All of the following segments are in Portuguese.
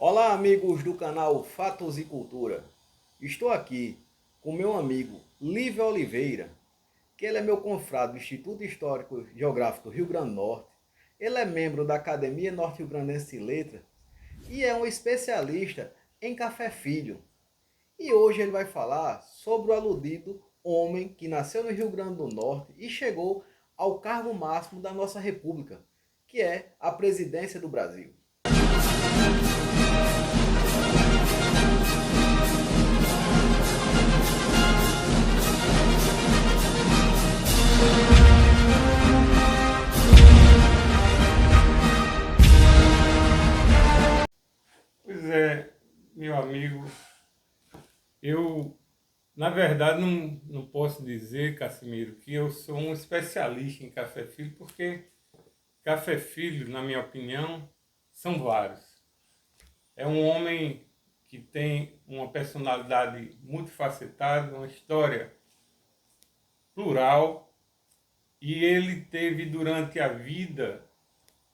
Olá, amigos do canal Fatos e Cultura. Estou aqui com meu amigo Lívio Oliveira, que ele é meu confrade do Instituto Histórico e Geográfico do Rio Grande do Norte. Ele é membro da Academia Norte-Rio-Grandense de Letras e é um especialista em café filho. E hoje ele vai falar sobre o aludido homem que nasceu no Rio Grande do Norte e chegou ao cargo máximo da nossa república, que é a presidência do Brasil. Pois é, meu amigo, eu, na verdade, não posso dizer, Cassimiro, que eu sou um especialista em café filho, porque café filho, na minha opinião, são vários. É um homem que tem uma personalidade multifacetada, uma história plural, e ele teve durante a vida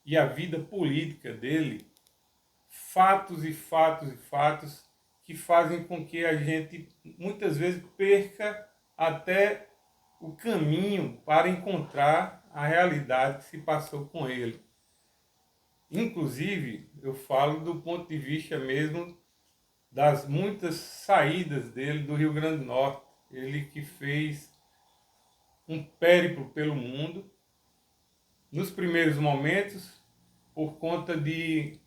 e a vida política dele fatos e fatos e fatos que fazem com que a gente muitas vezes perca até o caminho para encontrar a realidade que se passou com ele. Inclusive, eu falo do ponto de vista mesmo das muitas saídas dele do Rio Grande do Norte. Ele que fez um périplo pelo mundo, nos primeiros momentos, por conta de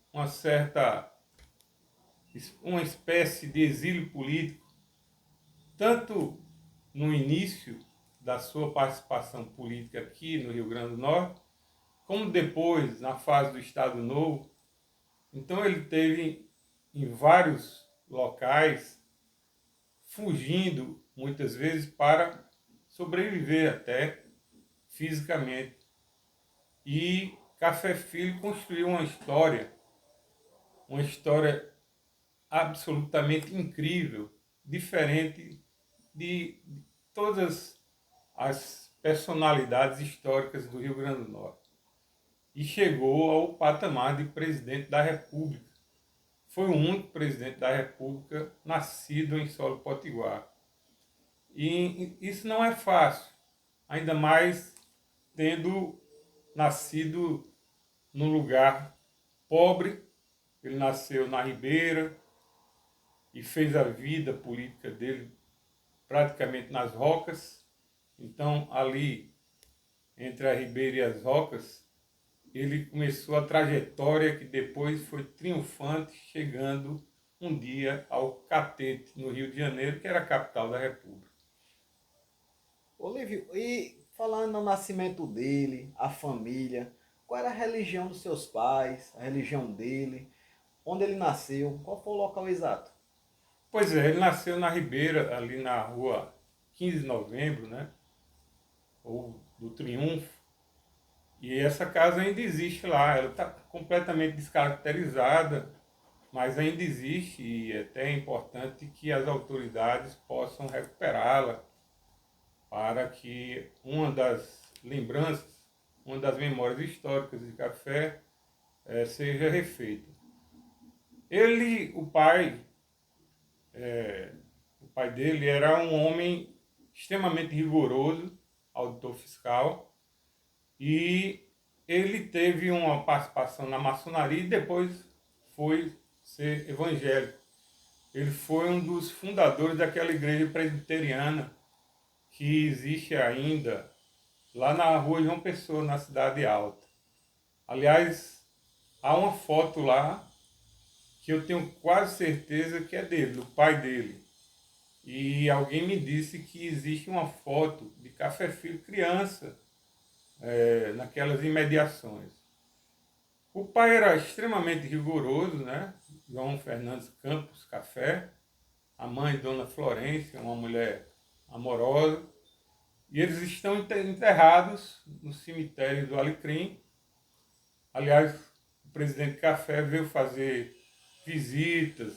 uma espécie de exílio político, tanto no início da sua participação política aqui no Rio Grande do Norte, como depois, na fase do Estado Novo. Então ele teve em vários locais, fugindo muitas vezes para sobreviver até fisicamente. E Café Filho construiu uma história absolutamente incrível, diferente de todas as personalidades históricas do Rio Grande do Norte. E chegou ao patamar de presidente da República. Foi o único presidente da República nascido em solo potiguar. E isso não é fácil, ainda mais tendo nascido num lugar pobre. Ele nasceu na Ribeira e fez a vida política dele praticamente nas rocas. Então, ali, entre a Ribeira e as rocas, ele começou a trajetória que depois foi triunfante, chegando um dia ao Catete, no Rio de Janeiro, que era a capital da República. Olívio, e falando no nascimento dele, a família, qual era a religião dos seus pais, a religião dele, onde ele nasceu, qual foi o local exato? Pois é, ele nasceu na Ribeira, ali na rua 15 de novembro, né? Ou do Triunfo. E essa casa ainda existe lá, ela está completamente descaracterizada, mas ainda existe e é até importante que as autoridades possam recuperá-la para que uma das lembranças, uma das memórias históricas de Café seja refeita. Ele, o pai dele era um homem extremamente rigoroso, auditor fiscal, e ele teve uma participação na maçonaria e depois foi ser evangélico. Ele foi um dos fundadores daquela igreja presbiteriana que existe ainda lá na rua João Pessoa, na Cidade Alta. Aliás, há uma foto lá que eu tenho quase certeza que é dele, do pai dele. E alguém me disse que existe uma foto de Café Filho criança naquelas imediações. O pai era extremamente rigoroso, né? João Fernandes Campos Café, a mãe, Dona Florência, uma mulher amorosa, e eles estão enterrados no cemitério do Alecrim. Aliás, o presidente Café veio fazer visitas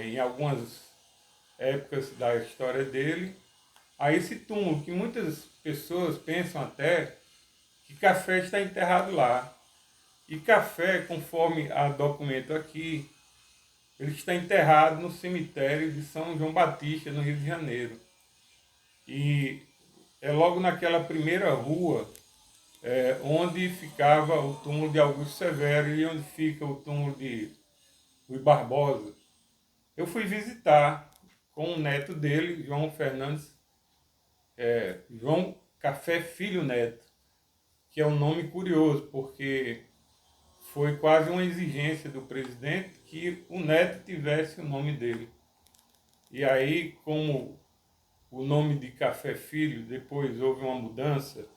em algumas épocas da história dele a esse túmulo, que muitas pessoas pensam até que Café está enterrado lá. E Café, conforme a documento aqui, ele está enterrado no cemitério de São João Batista, no Rio de Janeiro. E é logo naquela primeira rua onde ficava o túmulo de Augusto Severo e onde fica o túmulo de Rui Barbosa. Eu fui visitar com o neto dele, João Fernandes, João Café Filho Neto, que é um nome curioso, porque foi quase uma exigência do presidente que o neto tivesse o nome dele. E aí, como o nome de Café Filho, depois houve uma mudança,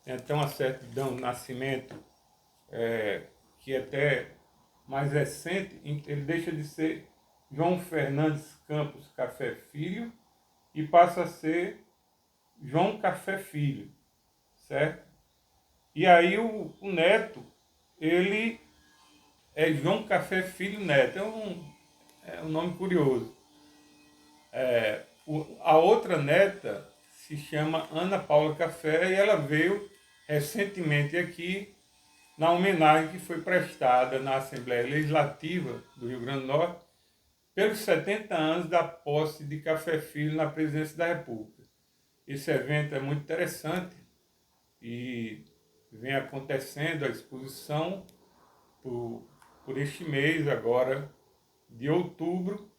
tem até uma certidão de nascimento, que é até mais recente, ele deixa de ser João Fernandes Campos Café Filho e passa a ser João Café Filho, certo? E aí o neto, ele é João Café Filho Neto, é um nome curioso. A outra neta se chama Ana Paula Café e ela veio recentemente aqui na homenagem que foi prestada na Assembleia Legislativa do Rio Grande do Norte pelos 70 anos da posse de Café Filho na presidência da República. Esse evento é muito interessante e vem acontecendo a exposição por este mês agora de outubro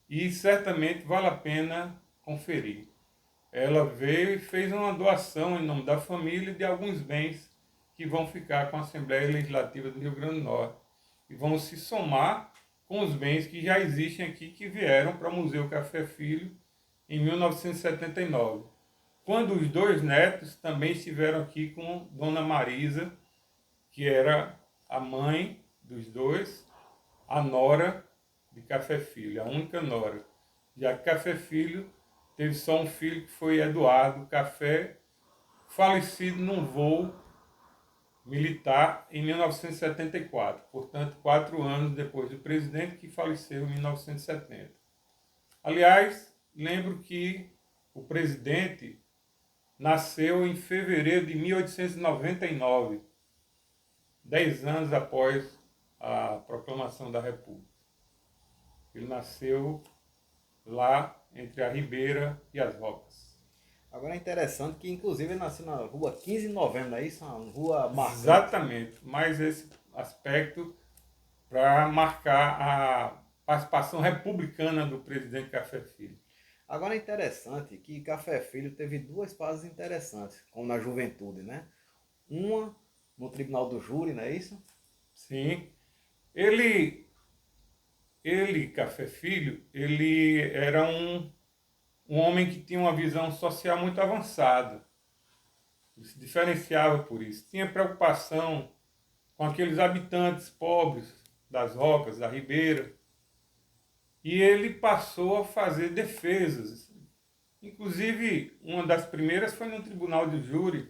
e certamente vale a pena conferir. Ela veio e fez uma doação em nome da família de alguns bens que vão ficar com a Assembleia Legislativa do Rio Grande do Norte e vão se somar com os bens que já existem aqui, que vieram para o Museu Café Filho em 1979, quando os dois netos também estiveram aqui com Dona Marisa, que era a mãe dos dois, a nora de Café Filho, a única nora, já que Café Filho teve só um filho, que foi Eduardo Café, falecido num voo militar em 1974, portanto 4 anos depois do presidente, que faleceu em 1970. Aliás, lembro que o presidente nasceu em fevereiro de 1899, 10 anos após a proclamação da República. Ele nasceu lá entre a Ribeira e as Rocas. Agora é interessante que, inclusive, ele nasceu na rua 15 de novembro, não é isso? Uma rua marcante. Exatamente, mas esse aspecto para marcar a participação republicana do presidente Café Filho. Agora é interessante que Café Filho teve duas fases interessantes, como na juventude, né? Uma no Tribunal do Júri, não é isso? Sim. Ele Café Filho, ele era um homem que tinha uma visão social muito avançada. Ele se diferenciava por isso. Tinha preocupação com aqueles habitantes pobres das rocas, da ribeira. E ele passou a fazer defesas. Inclusive, uma das primeiras foi no Tribunal do Júri,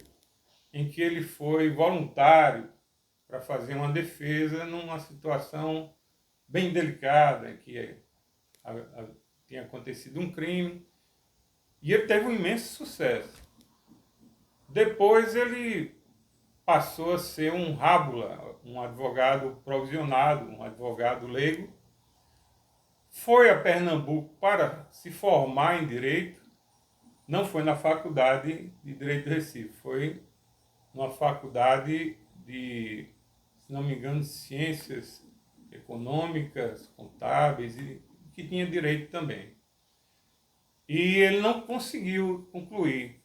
em que ele foi voluntário para fazer uma defesa numa situação bem delicada, em que tinha acontecido um crime. E ele teve um imenso sucesso. Depois ele passou a ser um rábula, um advogado provisionado, um advogado leigo. Foi a Pernambuco para se formar em Direito. Não foi na Faculdade de Direito do Recife, foi numa faculdade de, se não me engano, Ciências Econômicas, Contábeis, e que tinha Direito também. E ele não conseguiu concluir.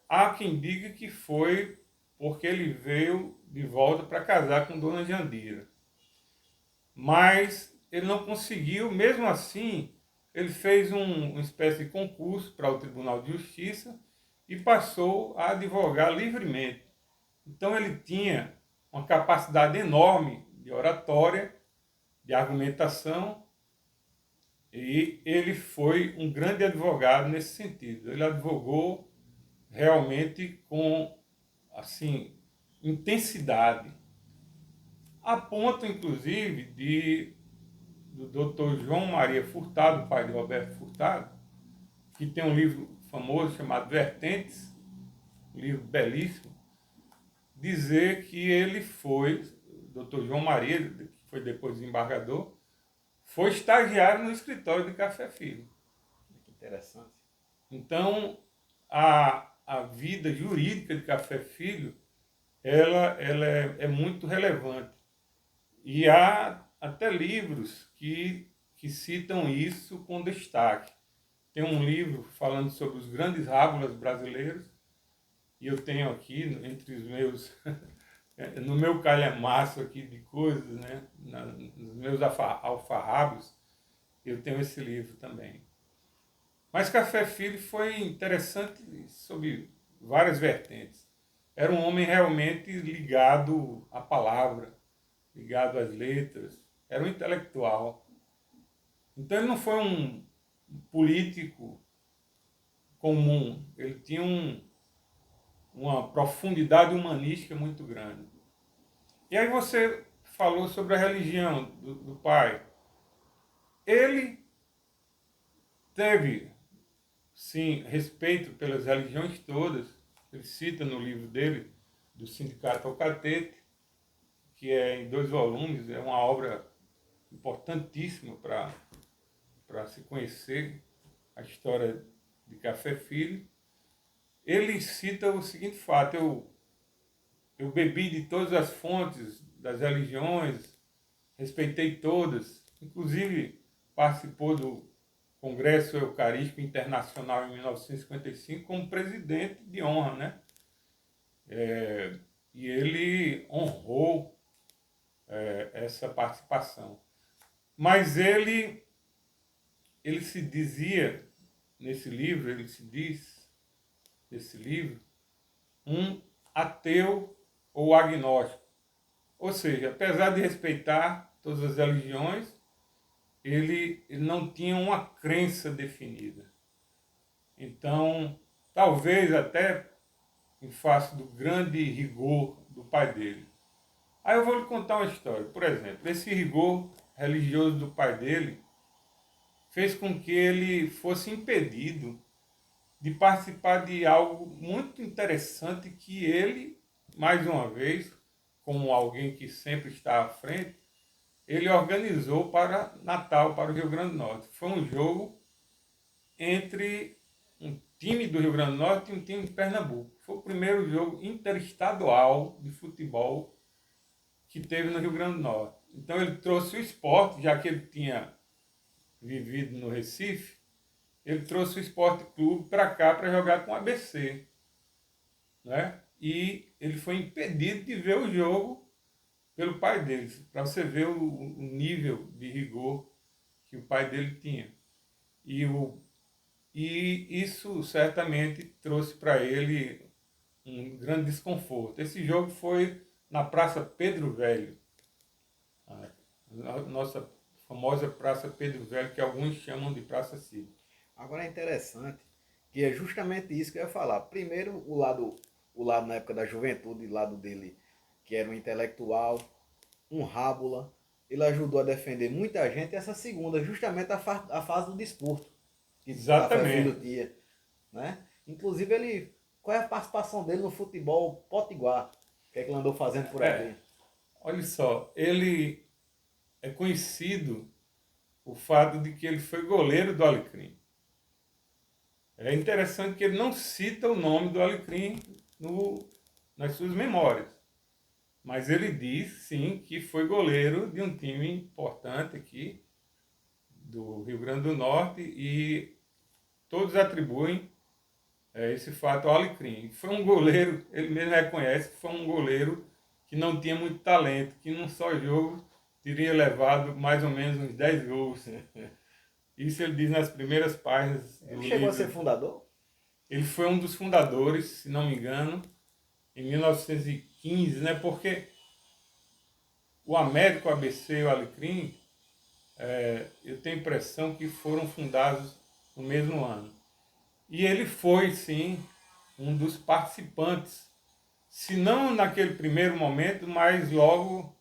Há quem diga que foi porque ele veio de volta para casar com Dona Jandira. Mas ele não conseguiu, mesmo assim, ele fez uma espécie de concurso para o Tribunal de Justiça e passou a advogar livremente. Então ele tinha uma capacidade enorme de oratória, de argumentação, e ele foi um grande advogado nesse sentido. Ele advogou realmente com, assim, intensidade, a ponto, inclusive, do Dr. João Maria Furtado, pai de Roberto Furtado, que tem um livro famoso chamado Vertentes, um livro belíssimo, dizer que ele foi, Dr. João Maria, que foi depois desembargador, foi estagiário no escritório de Café Filho. Que interessante. Então, a vida jurídica de Café Filho, ela é muito relevante. E há até livros que citam isso com destaque. Tem um livro falando sobre os grandes rábulas brasileiros, e eu tenho aqui entre os meus, no meu calhamaço aqui de coisas, né, nos meus alfarrábios, eu tenho esse livro também. Mas Café Filho foi interessante sob várias vertentes. Era um homem realmente ligado à palavra, ligado às letras, era um intelectual. Então ele não foi um político comum, ele tinha uma profundidade humanística muito grande. E aí você falou sobre a religião do pai. Ele teve, sim, respeito pelas religiões todas. Ele cita no livro dele, do Sindicato ao Catete, que é em 2 volumes, é uma obra importantíssima para se conhecer a história de Café Filho. Ele cita o seguinte fato: eu bebi de todas as fontes das religiões, respeitei todas, inclusive participou do Congresso Eucarístico Internacional em 1955 como presidente de honra, né? E ele honrou essa participação. Mas ele se dizia, nesse livro, ele se diz, nesse livro, um ateu ou agnóstico. Ou seja, apesar de respeitar todas as religiões, ele não tinha uma crença definida. Então, talvez até em face do grande rigor do pai dele. Aí eu vou lhe contar uma história. Por exemplo, esse rigor religioso do pai dele fez com que ele fosse impedido de participar de algo muito interessante que ele, mais uma vez, como alguém que sempre está à frente, ele organizou para Natal, para o Rio Grande do Norte. Foi um jogo entre um time do Rio Grande do Norte e um time de Pernambuco. Foi o primeiro jogo interestadual de futebol que teve no Rio Grande do Norte. Então ele trouxe o esporte, já que ele tinha vivido no Recife, ele trouxe o Esporte Clube para cá para jogar com o ABC. Né? E ele foi impedido de ver o jogo pelo pai dele, para você ver o nível de rigor que o pai dele tinha. E isso certamente trouxe para ele um grande desconforto. Esse jogo foi na Praça Pedro Velho, a nossa famosa Praça Pedro Velho, que alguns chamam de Praça Cívica. Agora é interessante que é justamente isso que eu ia falar. Primeiro, o lado na época da juventude, o lado dele, que era um intelectual, um rábula. Ele ajudou a defender muita gente. Essa segunda, justamente a fase do desporto, que Café Filho tinha. Né? Inclusive, qual é a participação dele no futebol potiguar? O que é que ele andou fazendo por aí? Olha só, ele é conhecido o fato de que ele foi goleiro do Alecrim. É interessante que ele não cita o nome do Alecrim nas suas memórias. Mas ele diz, sim, que foi goleiro de um time importante aqui do Rio Grande do Norte e todos atribuem esse fato ao Alecrim. Foi um goleiro, ele mesmo reconhece que foi um goleiro que não tinha muito talento, que num só jogo teria levado mais ou menos uns 10 gols. Isso ele diz nas primeiras páginas do livro. Ele chegou a ser fundador? Ele foi um dos fundadores, se não me engano, em 1915, né? Porque o Américo, o ABC e o Alecrim, eu tenho a impressão que foram fundados no mesmo ano. E ele foi, sim, um dos participantes, se não naquele primeiro momento, mas logo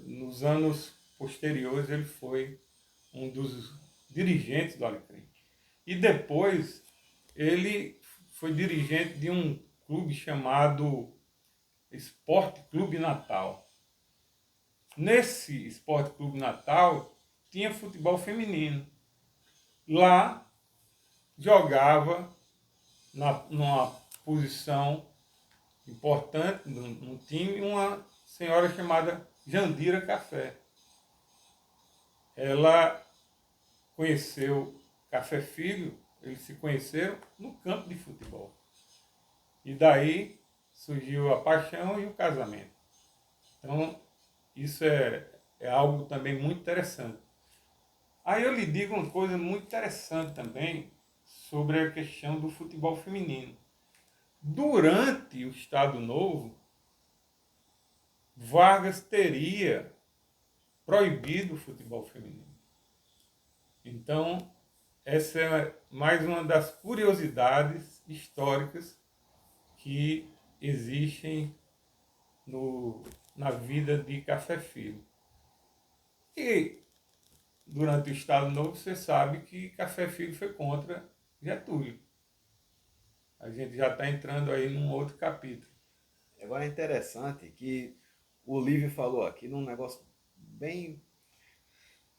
nos anos posteriores ele foi um dos dirigentes do Alecrim. E depois ele foi dirigente de um clube chamado Esporte Clube Natal. Nesse Esporte Clube Natal tinha futebol feminino. Lá jogava numa posição importante no time uma senhora chamada Jandira Café. Ela conheceu Café Filho, eles se conheceram no campo de futebol. E daí surgiu a paixão e o casamento. Então, isso é algo também muito interessante. Aí eu lhe digo uma coisa muito interessante também sobre a questão do futebol feminino. Durante o Estado Novo, Vargas teria proibido o futebol feminino. Então, essa é mais uma das curiosidades históricas que existem na vida de Café Filho. E durante o Estado Novo, você sabe que Café Filho foi contra Getúlio. A gente já está entrando aí num outro capítulo. Agora é interessante que o Lívio falou aqui num negócio bem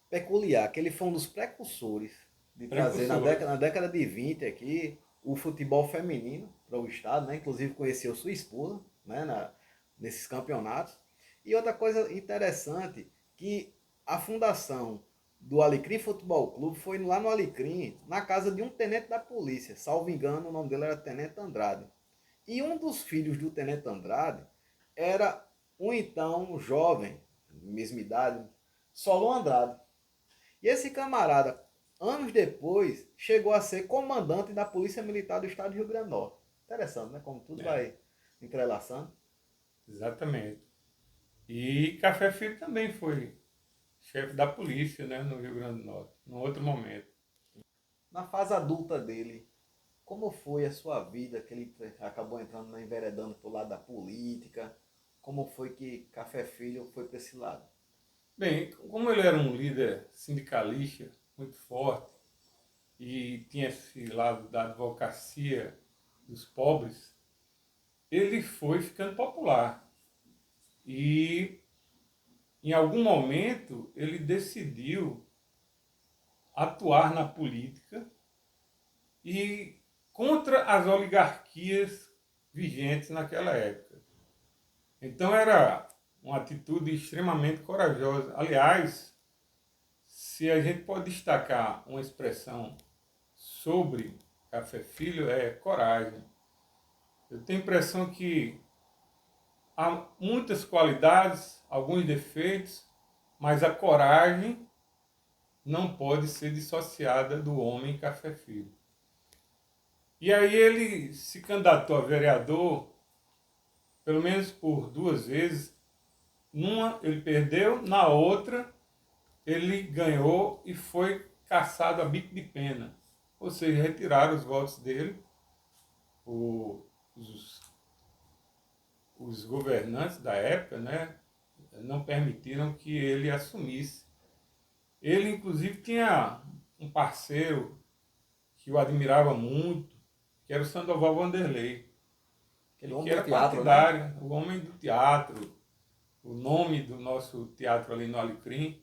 peculiar, que ele foi um dos precursores de trazer na década de 20 aqui o futebol feminino para o Estado, né? Inclusive conheceu sua esposa, né? Nesses campeonatos. E outra coisa interessante, que a fundação do Alecrim Futebol Clube foi lá no Alecrim, na casa de um tenente da polícia, salvo engano, o nome dele era Tenente Andrade. E um dos filhos do Tenente Andrade era um então jovem, mesma idade, Solon Andrade. E esse camarada, anos depois, chegou a ser comandante da Polícia Militar do Estado do Rio Grande do Norte. Interessante, né? Como tudo vai entrelaçando. Exatamente. E Café Filho também foi chefe da polícia, né, no Rio Grande do Norte, num outro momento. Na fase adulta dele, como foi a sua vida, que ele acabou entrando, enveredando para o lado da política? Como foi que Café Filho foi para esse lado? Bem, como ele era um líder sindicalista muito forte e tinha esse lado da advocacia dos pobres, ele foi ficando popular. E em algum momento ele decidiu atuar na política e contra as oligarquias vigentes naquela época. Então era uma atitude extremamente corajosa. Aliás, se a gente pode destacar uma expressão sobre Café Filho, é coragem. Eu tenho a impressão que há muitas qualidades, alguns defeitos, mas a coragem não pode ser dissociada do homem Café Filho. E aí ele se candidatou a vereador, pelo menos por 2 vezes. Numa ele perdeu, na outra ele ganhou e foi cassado a bico de pena. Ou seja, retiraram os votos dele. Os governantes da época, né, não permitiram que ele assumisse. Ele, inclusive, tinha um parceiro que o admirava muito, que era o Sandoval Vanderlei, Aquele homem que era do teatro, partidário, né? o homem do teatro, o nome do nosso teatro ali no Alecrim.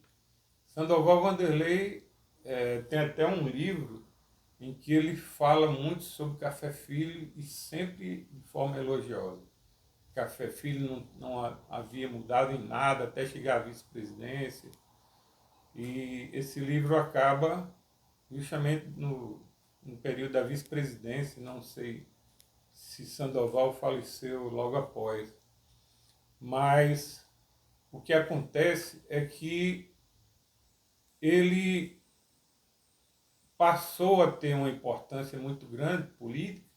Sandoval Vanderlei tem até um livro em que ele fala muito sobre Café Filho e sempre de forma elogiosa. Café Filho não havia mudado em nada até chegar à vice-presidência. E esse livro acaba justamente no período da vice-presidência, não sei se Sandoval faleceu logo após. Mas o que acontece é que ele passou a ter uma importância muito grande política,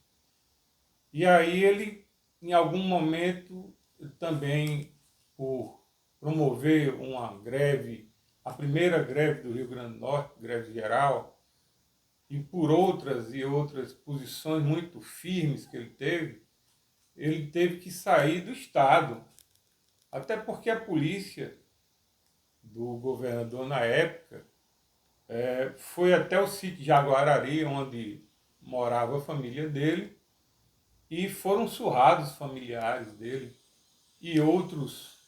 e aí ele, em algum momento, também, por promover uma greve, a primeira greve do Rio Grande do Norte, greve geral, e por outras e outras posições muito firmes que ele teve que sair do Estado. Até porque a polícia do governador na época foi até o sítio de Jaguarari, onde morava a família dele, e foram surrados os familiares dele. e outros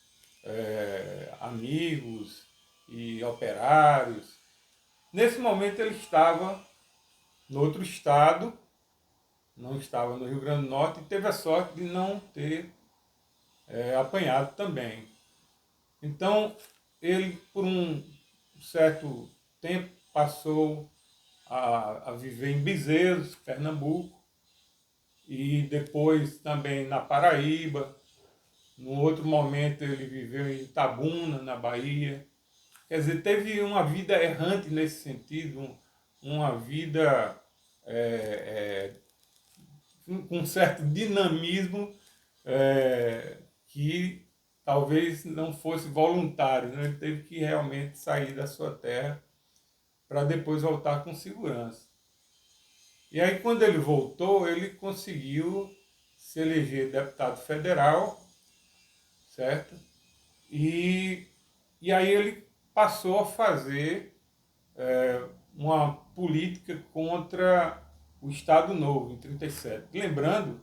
amigos e operários. Nesse momento ele estava no outro estado, não estava no Rio Grande do Norte, e teve a sorte de não ter apanhado também. Então, ele, por um certo tempo, passou a viver em Bezerros, Pernambuco, e depois também na Paraíba. No outro momento, ele viveu em Itabuna, na Bahia. Quer dizer, teve uma vida errante nesse sentido, uma vida com um certo dinamismo que talvez não fosse voluntário, né? Ele teve que realmente sair da sua terra para depois voltar com segurança. E aí, quando ele voltou, ele conseguiu se eleger deputado federal, certo? E, e aí ele passou a fazer uma política contra o Estado Novo, em 1937. Lembrando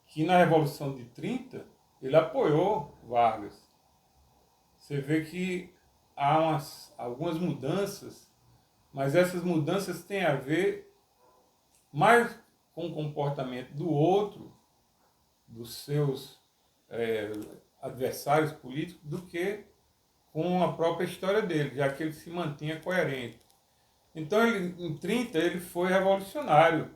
que na Revolução de 30 ele apoiou Vargas. Você vê que há algumas mudanças, mas essas mudanças têm a ver mais com o comportamento do outro, dos seus adversários políticos, do que com a própria história dele, já que ele se mantinha coerente. Então, em 30, ele foi revolucionário,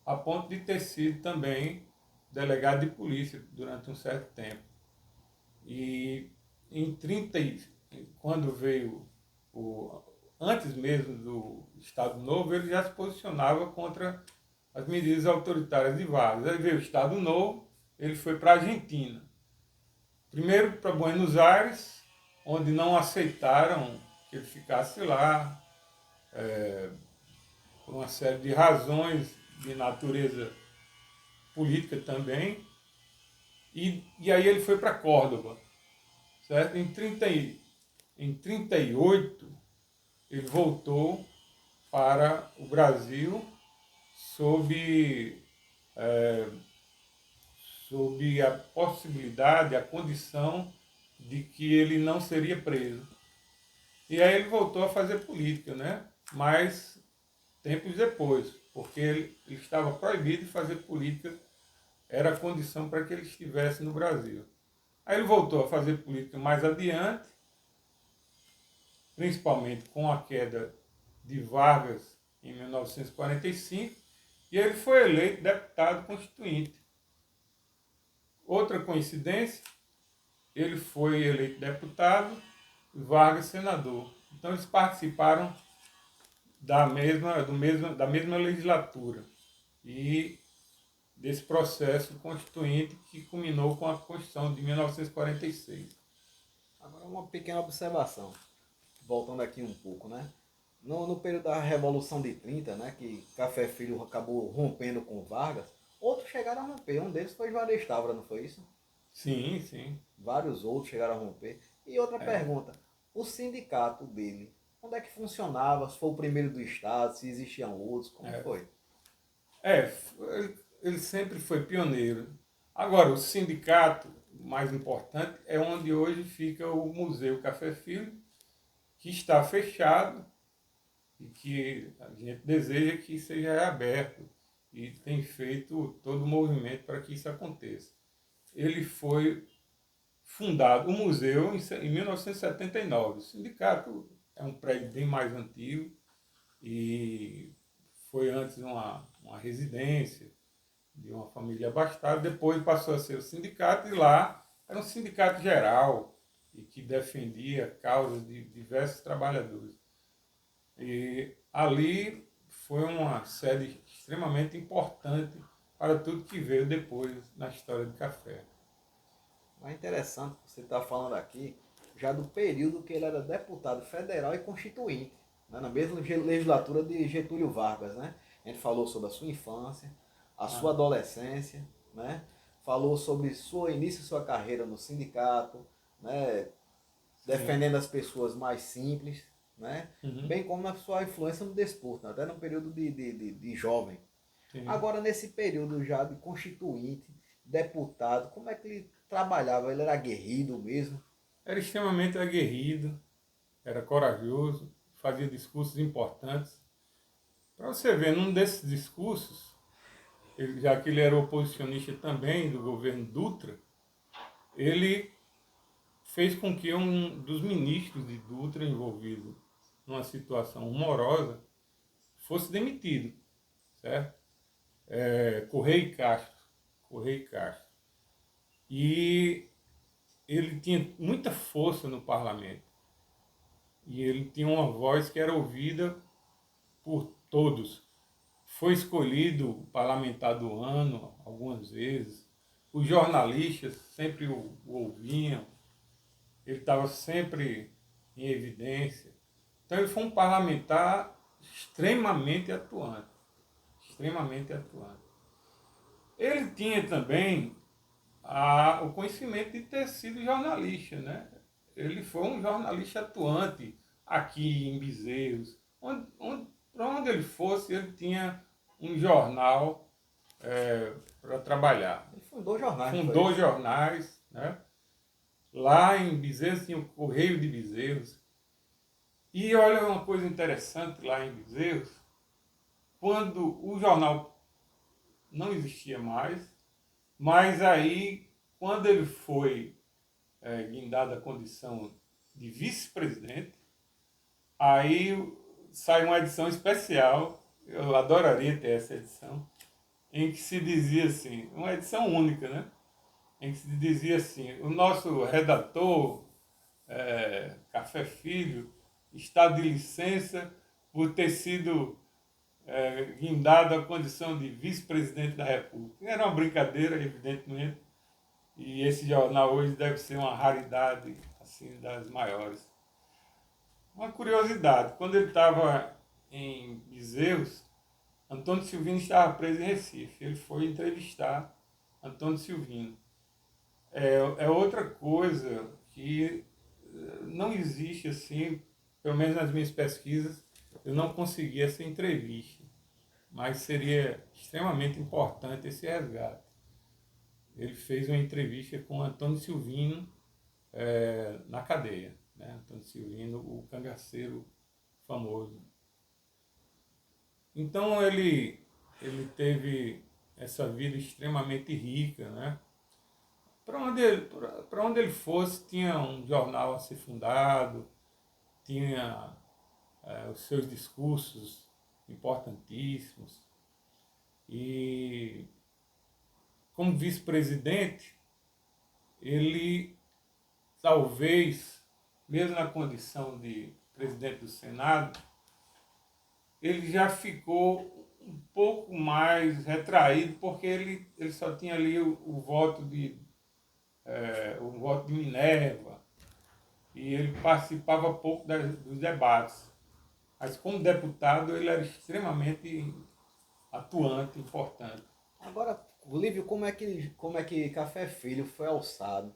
a ponto de ter sido também delegado de polícia durante um certo tempo. E em 30, quando veio antes mesmo do Estado Novo, ele já se posicionava contra as medidas autoritárias de Vargas. Aí veio o Estado Novo, ele foi para a Argentina. Primeiro para Buenos Aires, onde não aceitaram que ele ficasse lá, por uma série de razões de natureza política também. E aí ele foi para Córdoba. Certo? Em 38, ele voltou para o Brasil sob, sob a possibilidade, a condição de que ele não seria preso. E aí ele voltou a fazer política, né? Mas tempos depois, porque ele estava proibido de fazer política, era a condição para que ele estivesse no Brasil. Aí ele voltou a fazer política mais adiante, principalmente com a queda de Vargas em 1945, e ele foi eleito deputado constituinte. Outra coincidência, ele foi eleito deputado e Vargas senador. Então eles participaram da mesma legislatura e desse processo constituinte que culminou com a Constituição de 1946. Agora uma pequena observação, voltando aqui um pouco, né? No período da Revolução de 30, né, que Café Filho acabou rompendo com Vargas, outros chegaram a romper. Um deles foi Juarez Távora, não foi isso? Sim, sim. Vários outros chegaram a romper. E outra pergunta, o sindicato dele, onde é que funcionava? Se foi o primeiro do Estado, se existiam outros, como foi? Ele sempre foi pioneiro. Agora, o sindicato mais importante é onde hoje fica o Museu Café Filho, que está fechado e que a gente deseja que seja reaberto e tem feito todo o movimento para que isso aconteça. Ele foi fundado, o museu, em 1979. O sindicato é um prédio bem mais antigo e foi antes uma residência de uma família abastada, depois passou a ser o sindicato, e lá era um sindicato geral e que defendia causas de diversos trabalhadores. E ali foi uma sede extremamente importante para tudo que veio depois na história do café. É interessante você estar falando aqui já do período que ele era deputado federal e constituinte, né, na mesma legislatura de Getúlio Vargas, né? A gente falou sobre a sua infância, a sua adolescência, né? Falou sobre seu início, sua carreira no sindicato, né? Defendendo as pessoas mais simples, né? Bem como na sua influência no desporto, né? Até no período de jovem. Sim. Agora, nesse período já de constituinte, deputado, como é que ele trabalhava? Ele era aguerrido mesmo? Era extremamente aguerrido, era corajoso, fazia discursos importantes. Para você ver, num desses discursos, já que ele era oposicionista também do governo Dutra, ele fez com que um dos ministros de Dutra envolvido numa situação humorosa fosse demitido, certo? Correia Castro. Correia Castro. E ele tinha muita força no parlamento. E ele tinha uma voz que era ouvida por todos. Foi escolhido parlamentar do ano algumas vezes. Os jornalistas sempre o ouviam. Ele estava sempre em evidência. Então ele foi um parlamentar extremamente atuante. Extremamente atuante. Ele tinha também o conhecimento de ter sido jornalista, né? Ele foi um jornalista atuante aqui em Bezerros. Para onde ele fosse, ele tinha um jornal para trabalhar. Ele fundou jornais. Fundou jornais, né? Lá em Bezerros tinha o Correio de Bezerros. E olha uma coisa interessante lá em Bezerros, quando o jornal não existia mais, mas aí, quando ele foi guindado a condição de vice-presidente, aí sai uma edição especial, eu adoraria ter essa edição, em que se dizia assim, uma edição única, né? Em que se dizia assim, o nosso redator, Café Filho, está de licença por ter sido guindado à condição de vice-presidente da República. Era uma brincadeira, evidentemente, e esse jornal hoje deve ser uma raridade assim das maiores. Uma curiosidade, quando ele estava em Bezerros, Antônio Silvino estava preso em Recife. Ele foi entrevistar Antônio Silvino. É outra coisa que não existe assim, pelo menos nas minhas pesquisas, eu não consegui essa entrevista, mas seria extremamente importante esse resgate. Ele fez uma entrevista com Antônio Silvino na cadeia, né? Antônio Silvino, o cangaceiro famoso. Então ele teve essa vida extremamente rica, né? Para onde ele fosse, tinha um jornal a ser fundado, tinha os seus discursos importantíssimos. E, como vice-presidente, ele talvez, mesmo na condição de presidente do Senado, ele já ficou um pouco mais retraído, porque ele só tinha ali o voto de Minerva, e ele participava pouco dos debates. Mas como deputado ele era extremamente atuante, importante. Agora, Lívio, como é que Café Filho foi alçado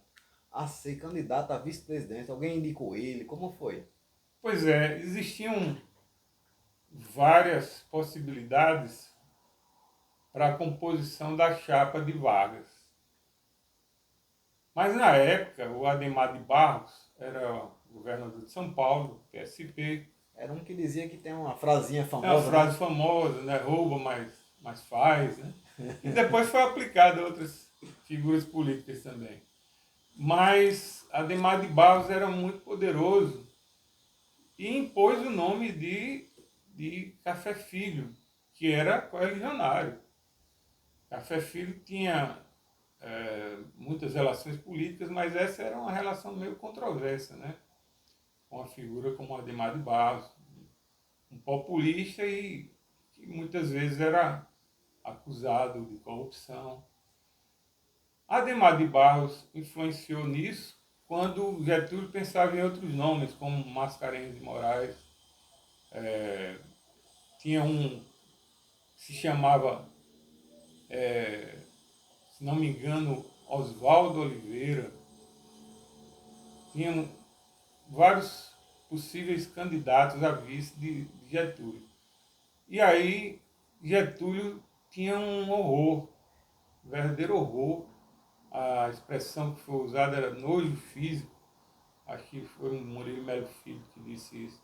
a ser candidato a vice-presidente? Alguém indicou ele? Como foi? Pois é, existiam várias possibilidades para a composição da chapa de Vargas. Mas na época, o Adhemar de Barros era governador de São Paulo, PSP. Era um que dizia que tem uma frasinha É famosa. uma frase famosa, né? Rouba, mas faz, né? E depois foi aplicada a outras figuras políticas também. Mas Adhemar de Barros era muito poderoso e impôs o nome de Café Filho, que era correligionário. Café Filho tinha muitas relações políticas, mas essa era uma relação meio controversa, né? Com uma figura como Adhemar de Barros, um populista e que muitas vezes era acusado de corrupção. Adhemar de Barros influenciou nisso quando Getúlio pensava em outros nomes, como Mascarenhas de Moraes. Tinha um que se chamava, se não me engano, Oswaldo Oliveira. Tinham vários possíveis candidatos a vice de Getúlio. E aí Getúlio tinha um horror, um verdadeiro horror a expressão que foi usada era nojo físico, acho que foi o Murilo Melo Filho que disse isso,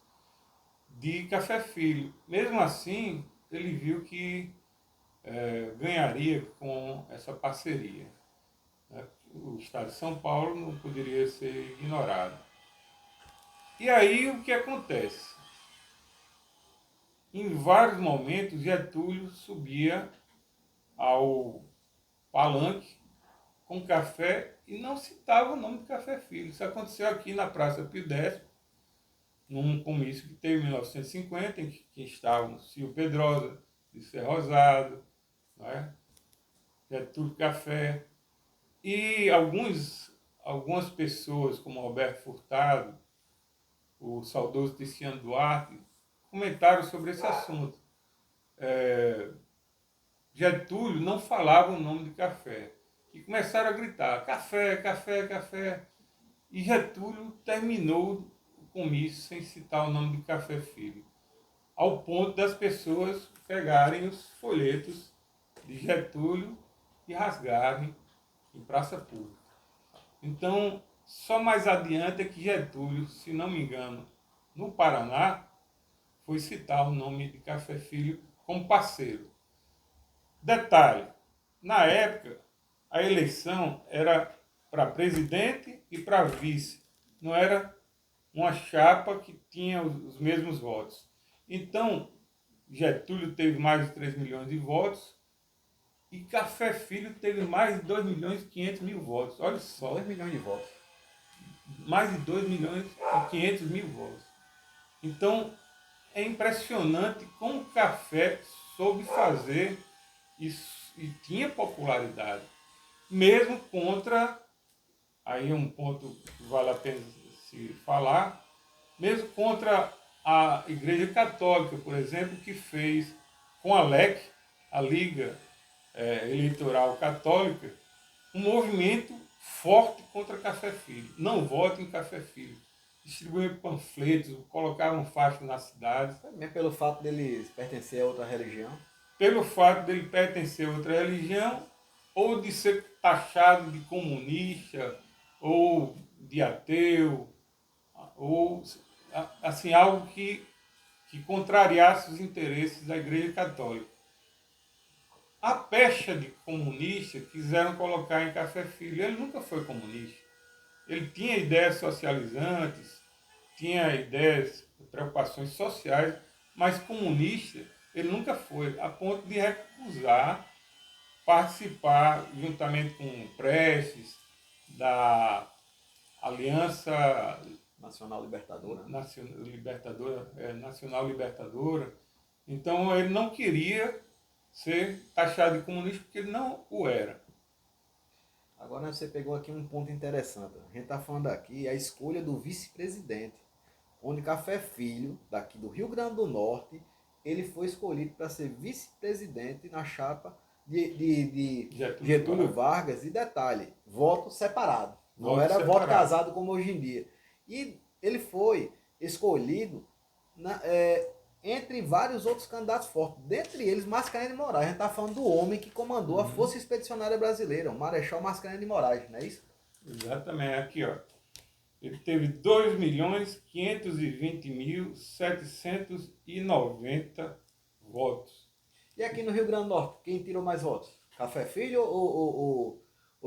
de Café Filho. Mesmo assim, ele viu que ganharia com essa parceria, né? O Estado de São Paulo não poderia ser ignorado. E aí o que acontece? Em vários momentos, Getúlio subia ao palanque com café e não citava o nome de Café Filho. Isso aconteceu aqui na Praça Pio X, num comício que teve em 1950, em que estavam Silvio Pedrosa, Liceu Rosado, né? Getúlio Café, e algumas pessoas, como Alberto Furtado, o saudoso Tiziano Duarte, comentaram sobre esse assunto. Getúlio não falava o nome de café. E começaram a gritar, café, café, café. E Getúlio terminou o comício sem citar o nome de Café Filho. Ao ponto das pessoas pegarem os folhetos de Getúlio e rasgarem em praça pública. Então, só mais adiante é que Getúlio, se não me engano, no Paraná, foi citar o nome de Café Filho como parceiro. Detalhe, na época, a eleição era para presidente e para vice. Não era uma chapa que tinha os mesmos votos. Então, Getúlio teve mais de 3 milhões de votos e Café Filho teve mais de 2 milhões e 500 mil votos. Olha só. 2 milhões de votos. Mais de 2 milhões e 500 mil votos. Então, é impressionante como o café soube fazer isso, e tinha popularidade, mesmo contra, aí é um ponto que vale a pena se falar, mesmo contra a Igreja Católica, por exemplo, que fez com a LEC, a Liga Eleitoral Católica, um movimento forte contra Café Filho. Não votem em Café Filho. Distribuíam panfletos, colocavam faixas na cidade. Mesmo pelo fato dele pertencer a outra religião. Pelo fato dele pertencer a outra religião, ou de ser taxado de comunista, ou de ateu, ou assim, algo que contrariasse os interesses da Igreja Católica. A pecha de comunista quiseram colocar em Café Filho. Ele nunca foi comunista. Ele tinha ideias socializantes, tinha ideias, preocupações sociais, mas comunista ele nunca foi, a ponto de recusar participar, juntamente com Prestes, da Aliança Nacional Libertadora. Nacional Libertadora. Então ele não queria ser taxado de comunista porque ele não o era. Agora você pegou aqui um ponto interessante. A gente está falando aqui a escolha do vice-presidente, onde Café Filho, daqui do Rio Grande do Norte, ele foi escolhido para ser vice-presidente na chapa de Getúlio Vargas. E detalhe, voto separado. Não era voto casado como hoje em dia. E ele foi escolhido entre vários outros candidatos fortes. Dentre eles, Mascarenhas de Moraes. A gente está falando do homem que comandou a Força Expedicionária Brasileira, o Marechal Mascarenhas de Moraes, não é isso? Exatamente. Aqui, ó. Ele teve 2.520.790 votos. E aqui no Rio Grande do Norte, quem tirou mais votos? Café Filho ou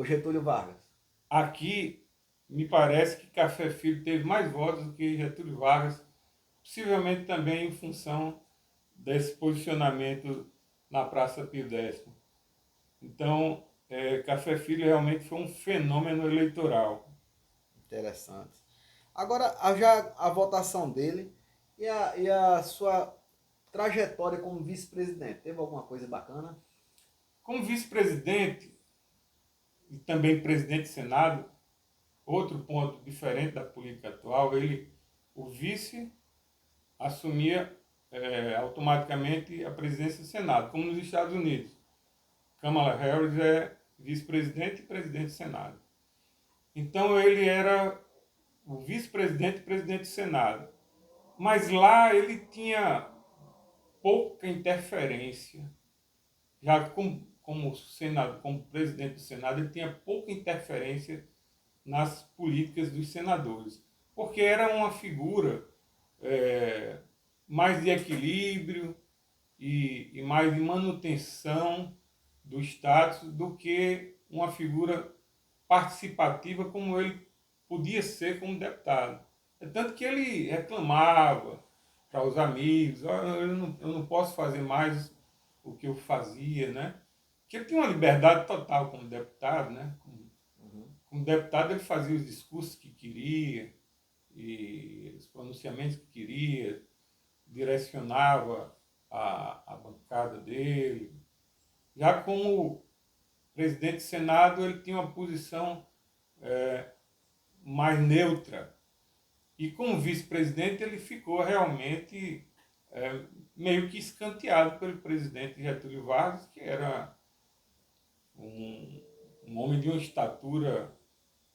Getúlio Vargas? Aqui, me parece que Café Filho teve mais votos do que Getúlio Vargas, possivelmente também em função desse posicionamento na Praça Pio X. Então, Café Filho realmente foi um fenômeno eleitoral. Interessante. Agora, já a votação dele e a sua trajetória como vice-presidente, teve alguma coisa bacana? Como vice-presidente e também presidente do Senado, outro ponto diferente da política atual, o vice assumia automaticamente a presidência do Senado, como nos Estados Unidos. Kamala Harris é vice-presidente e presidente do Senado. Então ele era o vice-presidente e presidente do Senado. Mas lá ele tinha pouca interferência. Já como senador, como presidente do Senado, ele tinha pouca interferência nas políticas dos senadores, porque era uma figura mais de equilíbrio e mais de manutenção do status do que uma figura participativa como ele podia ser como deputado. É tanto que ele reclamava para os amigos, "Oh, eu não posso fazer mais o que eu fazia", né? Porque ele tinha uma liberdade total como deputado, né? Como deputado ele fazia os discursos que queria e os pronunciamentos que queria, direcionava a bancada dele. Já como presidente do Senado, ele tinha uma posição mais neutra. E como vice-presidente, ele ficou realmente meio que escanteado pelo presidente Getúlio Vargas, que era um homem de uma estatura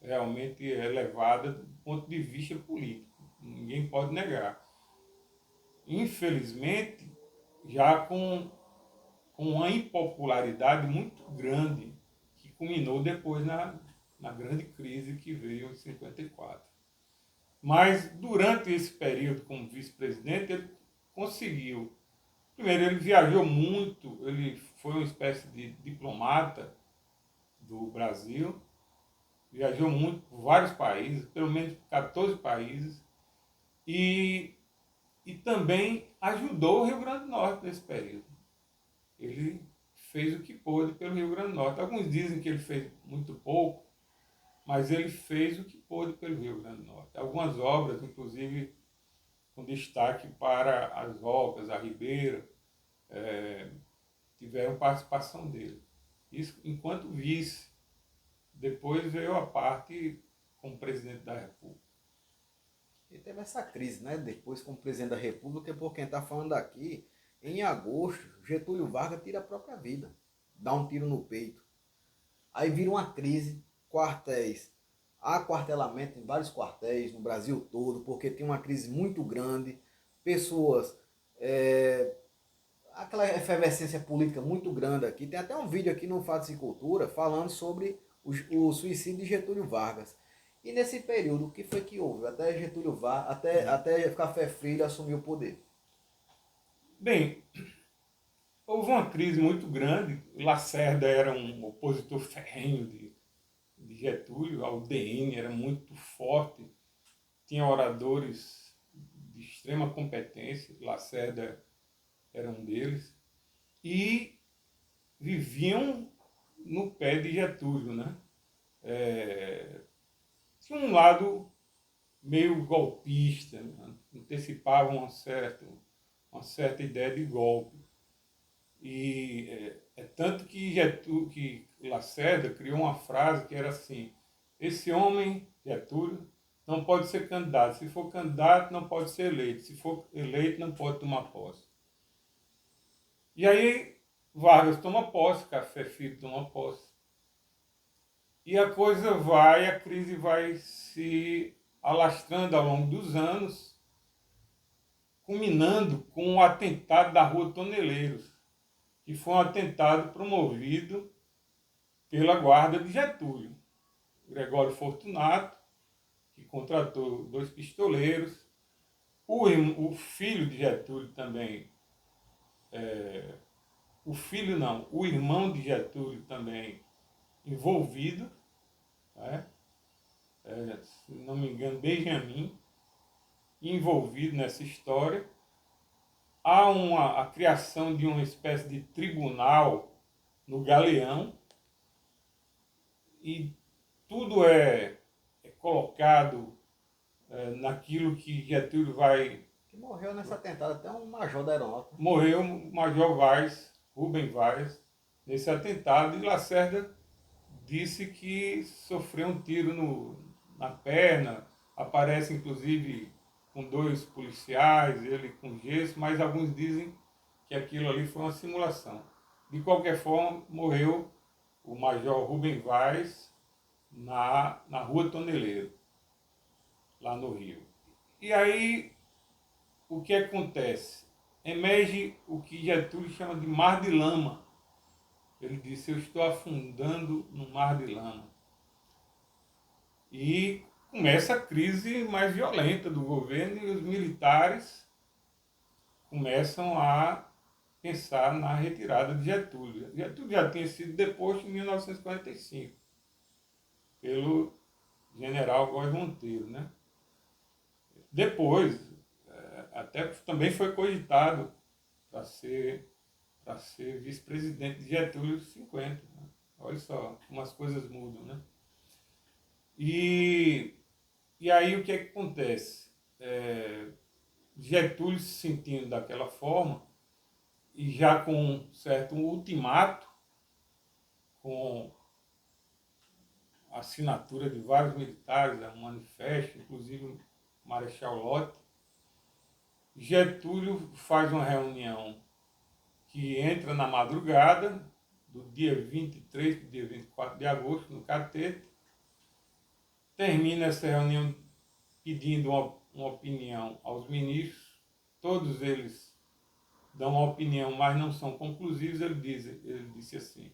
realmente elevada do ponto de vista político. Ninguém pode negar. Infelizmente, já com uma impopularidade muito grande, que culminou depois na grande crise que veio em 54. Mas durante esse período como vice-presidente, ele conseguiu. Primeiro, ele viajou muito, ele foi uma espécie de diplomata do Brasil, viajou muito por vários países, pelo menos 14 países, e também ajudou o Rio Grande do Norte nesse período. Ele fez o que pôde pelo Rio Grande do Norte. Alguns dizem que ele fez muito pouco, mas ele fez o que pôde pelo Rio Grande do Norte. Algumas obras, inclusive, com destaque para as Ocas, a Ribeira, tiveram participação dele. Isso enquanto vice. Depois veio a parte como presidente da República. E teve essa crise, né? Depois, como presidente da República, por quem está falando aqui, em agosto, Getúlio Vargas tira a própria vida, dá um tiro no peito. Aí vira uma crise, quartéis. Há quartelamento em vários quartéis no Brasil todo, porque tem uma crise muito grande, pessoas, aquela efervescência política muito grande aqui. Tem até um vídeo aqui no Fatos e Cultura falando sobre o suicídio de Getúlio Vargas. E nesse período, o que foi que houve? Até Getúlio Vargas, até Café Filho assumir o poder. Bem, houve uma crise muito grande. Lacerda era um opositor ferrenho de Getúlio, a UDN era muito forte, tinha oradores de extrema competência, Lacerda era um deles, e viviam no pé de Getúlio, né? Tinha um lado meio golpista, né? Antecipava uma certa ideia de golpe. E é tanto que Lacerda criou uma frase que era assim: esse homem, Getúlio, não pode ser candidato. Se for candidato, não pode ser eleito. Se for eleito, não pode tomar posse. E aí Vargas toma posse, Café Filho toma posse. E a coisa vai, a crise vai se alastrando ao longo dos anos, culminando com o atentado da Rua Toneleiros, que foi um atentado promovido pela guarda de Getúlio. Gregório Fortunato, que contratou 2 pistoleiros, o filho de Getúlio também, o irmão de Getúlio também envolvido, né? Se não me engano, Benjamin, envolvido nessa história. Há a criação de uma espécie de tribunal no Galeão e tudo é colocado naquilo que Getúlio vai... Que morreu nesse atentado, até um major da aeronáutica. Morreu o Major Vaz, Rubem Vaz, nesse atentado, e Lacerda disse que sofreu um tiro na perna, aparece inclusive com 2 policiais, ele com gesso, mas alguns dizem que aquilo ali foi uma simulação. De qualquer forma, morreu o Major Rubem Vaz na Rua Toneleiro, lá no Rio. E aí, o que acontece? Emerge o que Getúlio chama de mar de lama, Ele disse: eu estou afundando no mar de lama. E começa a crise mais violenta do governo e os militares começam a pensar na retirada de Getúlio. Getúlio já tinha sido deposto em 1945 pelo general Góes Monteiro, né? Depois, até também foi cogitado para ser vice-presidente de Getúlio em 50. Né? Olha só como as coisas mudam, né? E aí o que é que acontece? Getúlio se sentindo daquela forma e já com um certo ultimato, com a assinatura de vários militares, um manifesto, inclusive o Marechal Lott, Getúlio faz uma reunião que entra na madrugada do dia 23 para o dia 24 de agosto, no Catete, termina essa reunião pedindo uma opinião aos ministros, todos eles dão uma opinião, mas não são conclusivos. Ele disse assim: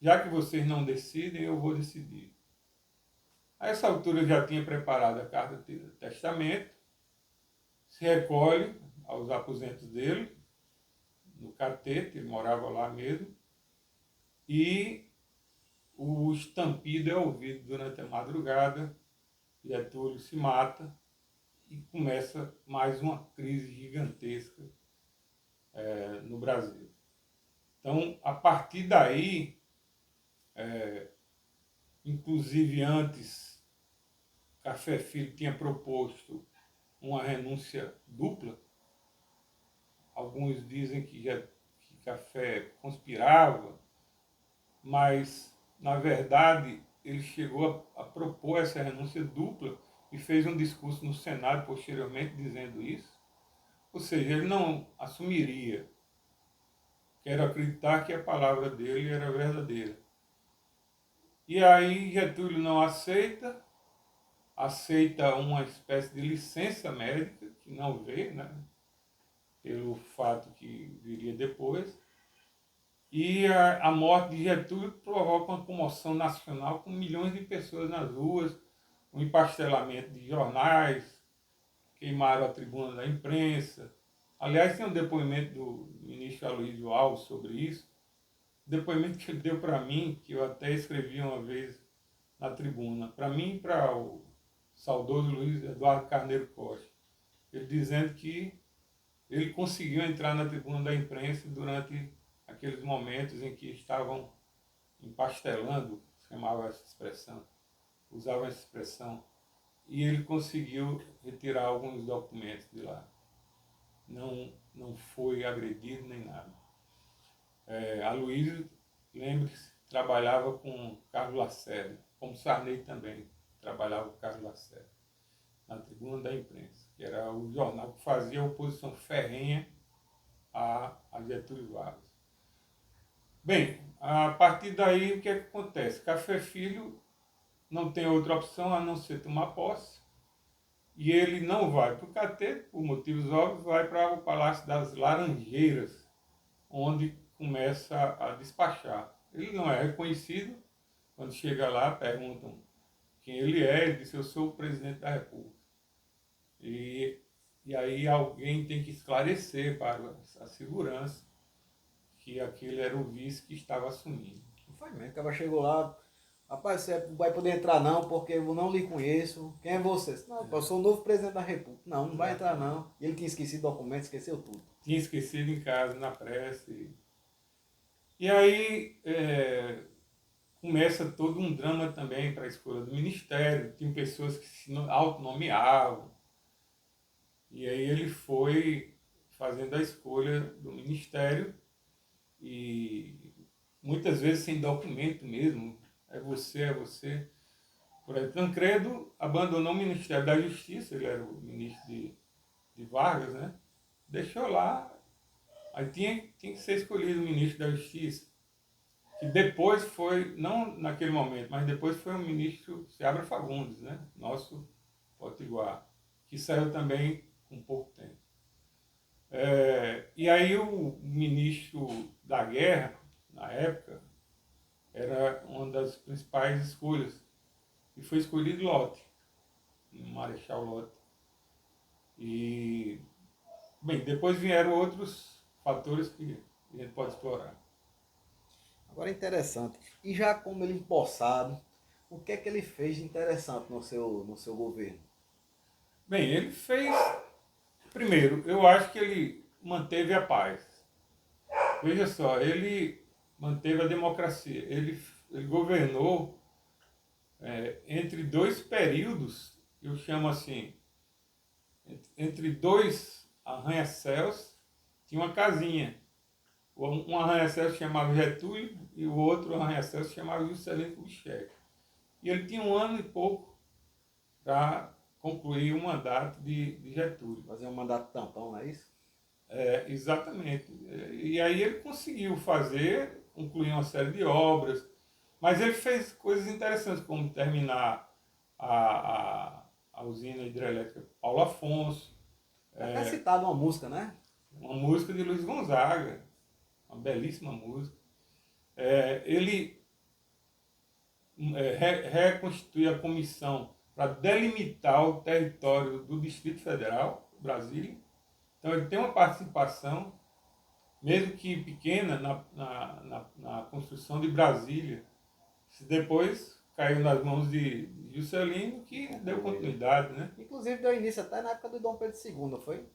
já que vocês não decidem, eu vou decidir. A essa altura eu já tinha preparado a carta de testamento, se recolhe aos aposentos dele, no Catete, ele morava lá mesmo, e o estampido é ouvido durante a madrugada, Getúlio se mata e começa mais uma crise gigantesca no Brasil. Então, a partir daí, inclusive antes, Café Filho tinha proposto uma renúncia dupla. Alguns dizem que Café conspirava, mas, na verdade, ele chegou a propor essa renúncia dupla e fez um discurso no Senado posteriormente dizendo isso. Ou seja, ele não assumiria. Quero acreditar que a palavra dele era verdadeira. E aí Getúlio não aceita uma espécie de licença médica, que não veio, né, pelo fato que viria depois. E a morte de Getúlio provoca uma comoção nacional com milhões de pessoas nas ruas, um empastelamento de jornais, queimaram a tribuna da imprensa. Aliás, tem um depoimento do ministro Aloysio Alves sobre isso, depoimento que ele deu para mim, que eu até escrevi uma vez na tribuna, para mim e para o saudoso Luiz Eduardo Carneiro Costa, ele dizendo que ele conseguiu entrar na tribuna da imprensa durante aqueles momentos em que estavam empastelando, chamava essa expressão, usava essa expressão, e ele conseguiu retirar alguns documentos de lá. Não foi agredido nem nada. Aloysio, lembre-se, trabalhava com Carlos Lacerda, como Sarney também trabalhava com Carlos Lacerda, na tribuna da imprensa, que era o jornal que fazia oposição ferrenha a Getúlio Vargas. Bem, a partir daí o que acontece? Café Filho não tem outra opção a não ser tomar posse, e ele não vai para o Catete, por motivos óbvios, vai para o Palácio das Laranjeiras, onde começa a despachar. Ele não é reconhecido. Quando chega lá, perguntam quem ele é, ele diz: eu sou o presidente da República. E aí alguém tem que esclarecer para a segurança que aquele era o vice que estava assumindo. Não foi mesmo, o cara chegou lá: rapaz, você não vai poder entrar não, porque eu não lhe conheço. Quem é você? Não, eu sou o novo presidente da República. Não vai entrar não. E ele tinha esquecido documentos, esqueceu tudo. Tinha esquecido em casa, na prece. E aí começa todo um drama também para a escolha do ministério. Tem pessoas que se autonomeavam. E aí ele foi fazendo a escolha do ministério e muitas vezes sem documento mesmo. É você, é você. Por exemplo, Tancredo abandonou o Ministério da Justiça, ele era o ministro de Vargas, né? Deixou lá. Aí tinha que ser escolhido o ministro da Justiça, que depois foi, não naquele momento, mas depois foi o ministro Seabra Fagundes, né? Nosso potiguar, que saiu também com pouco tempo. E aí o ministro da Guerra, na época, das principais escolhas. E foi escolhido Lott, Marechal Lott. E, bem, depois vieram outros fatores que a gente pode explorar. Agora é interessante. E já como ele empossado, o que é que ele fez de interessante no seu governo? Bem, ele fez. Primeiro, eu acho que ele manteve a paz. Veja só, ele manteve a democracia. Ele governou entre dois períodos, eu chamo assim, entre dois arranha-céus, tinha uma casinha. Um arranha-céu se chamava Getúlio e o outro arranha-céu se chamava Juscelino Kubitschek. E ele tinha 1 ano e pouco para concluir o mandato de Getúlio. Fazer um mandato tampão, não é isso? Exatamente. E aí ele conseguiu fazer, concluir uma série de obras, mas ele fez coisas interessantes, como terminar a usina hidrelétrica Paulo Afonso, É até citado uma música, né? uma música de Luiz Gonzaga, uma belíssima música. Ele reconstituiu a comissão para delimitar o território do Distrito Federal, Brasília. Então ele tem uma participação, mesmo que pequena, na construção de Brasília. Depois caiu nas mãos de Juscelino, que deu continuidade, né? Inclusive deu início até na época do Dom Pedro II, não foi?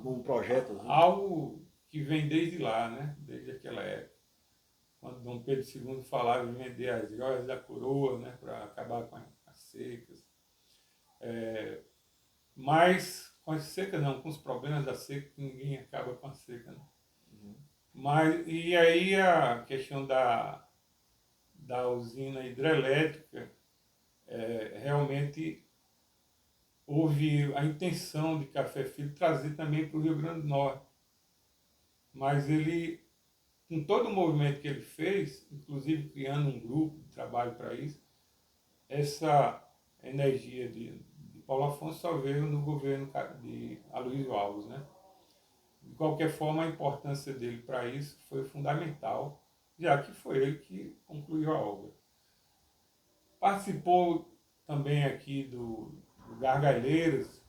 Um projeto. Algo que vem desde lá, né? Desde aquela época. Quando Dom Pedro II falava em vender as joias da coroa, né? Para acabar com as secas. Mas com as secas não, com os problemas da seca, ninguém acaba com a seca, né? Mas, e aí a questão da usina hidrelétrica, realmente houve a intenção de Café Filho trazer também para o Rio Grande do Norte. Mas ele, com todo o movimento que ele fez, inclusive criando um grupo de trabalho para isso, essa energia de Paulo Afonso só veio no governo de Aloysio Alves, né? De qualquer forma, a importância dele para isso foi fundamental, já que foi ele que concluiu a obra. Participou também aqui do Gargalheiras,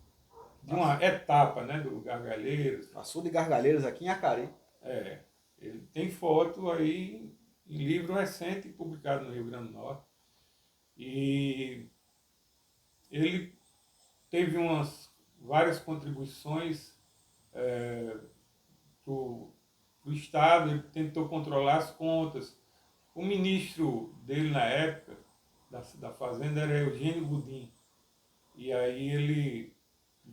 de uma etapa, né, do Gargalheiras. Passou de Gargalheiras aqui em Acari. Ele tem foto aí em livro recente publicado no Rio Grande do Norte. E ele teve várias contribuições para o Estado, ele tentou controlar as contas. O ministro dele na época, da Fazenda, era Eugênio Goudin. E aí ele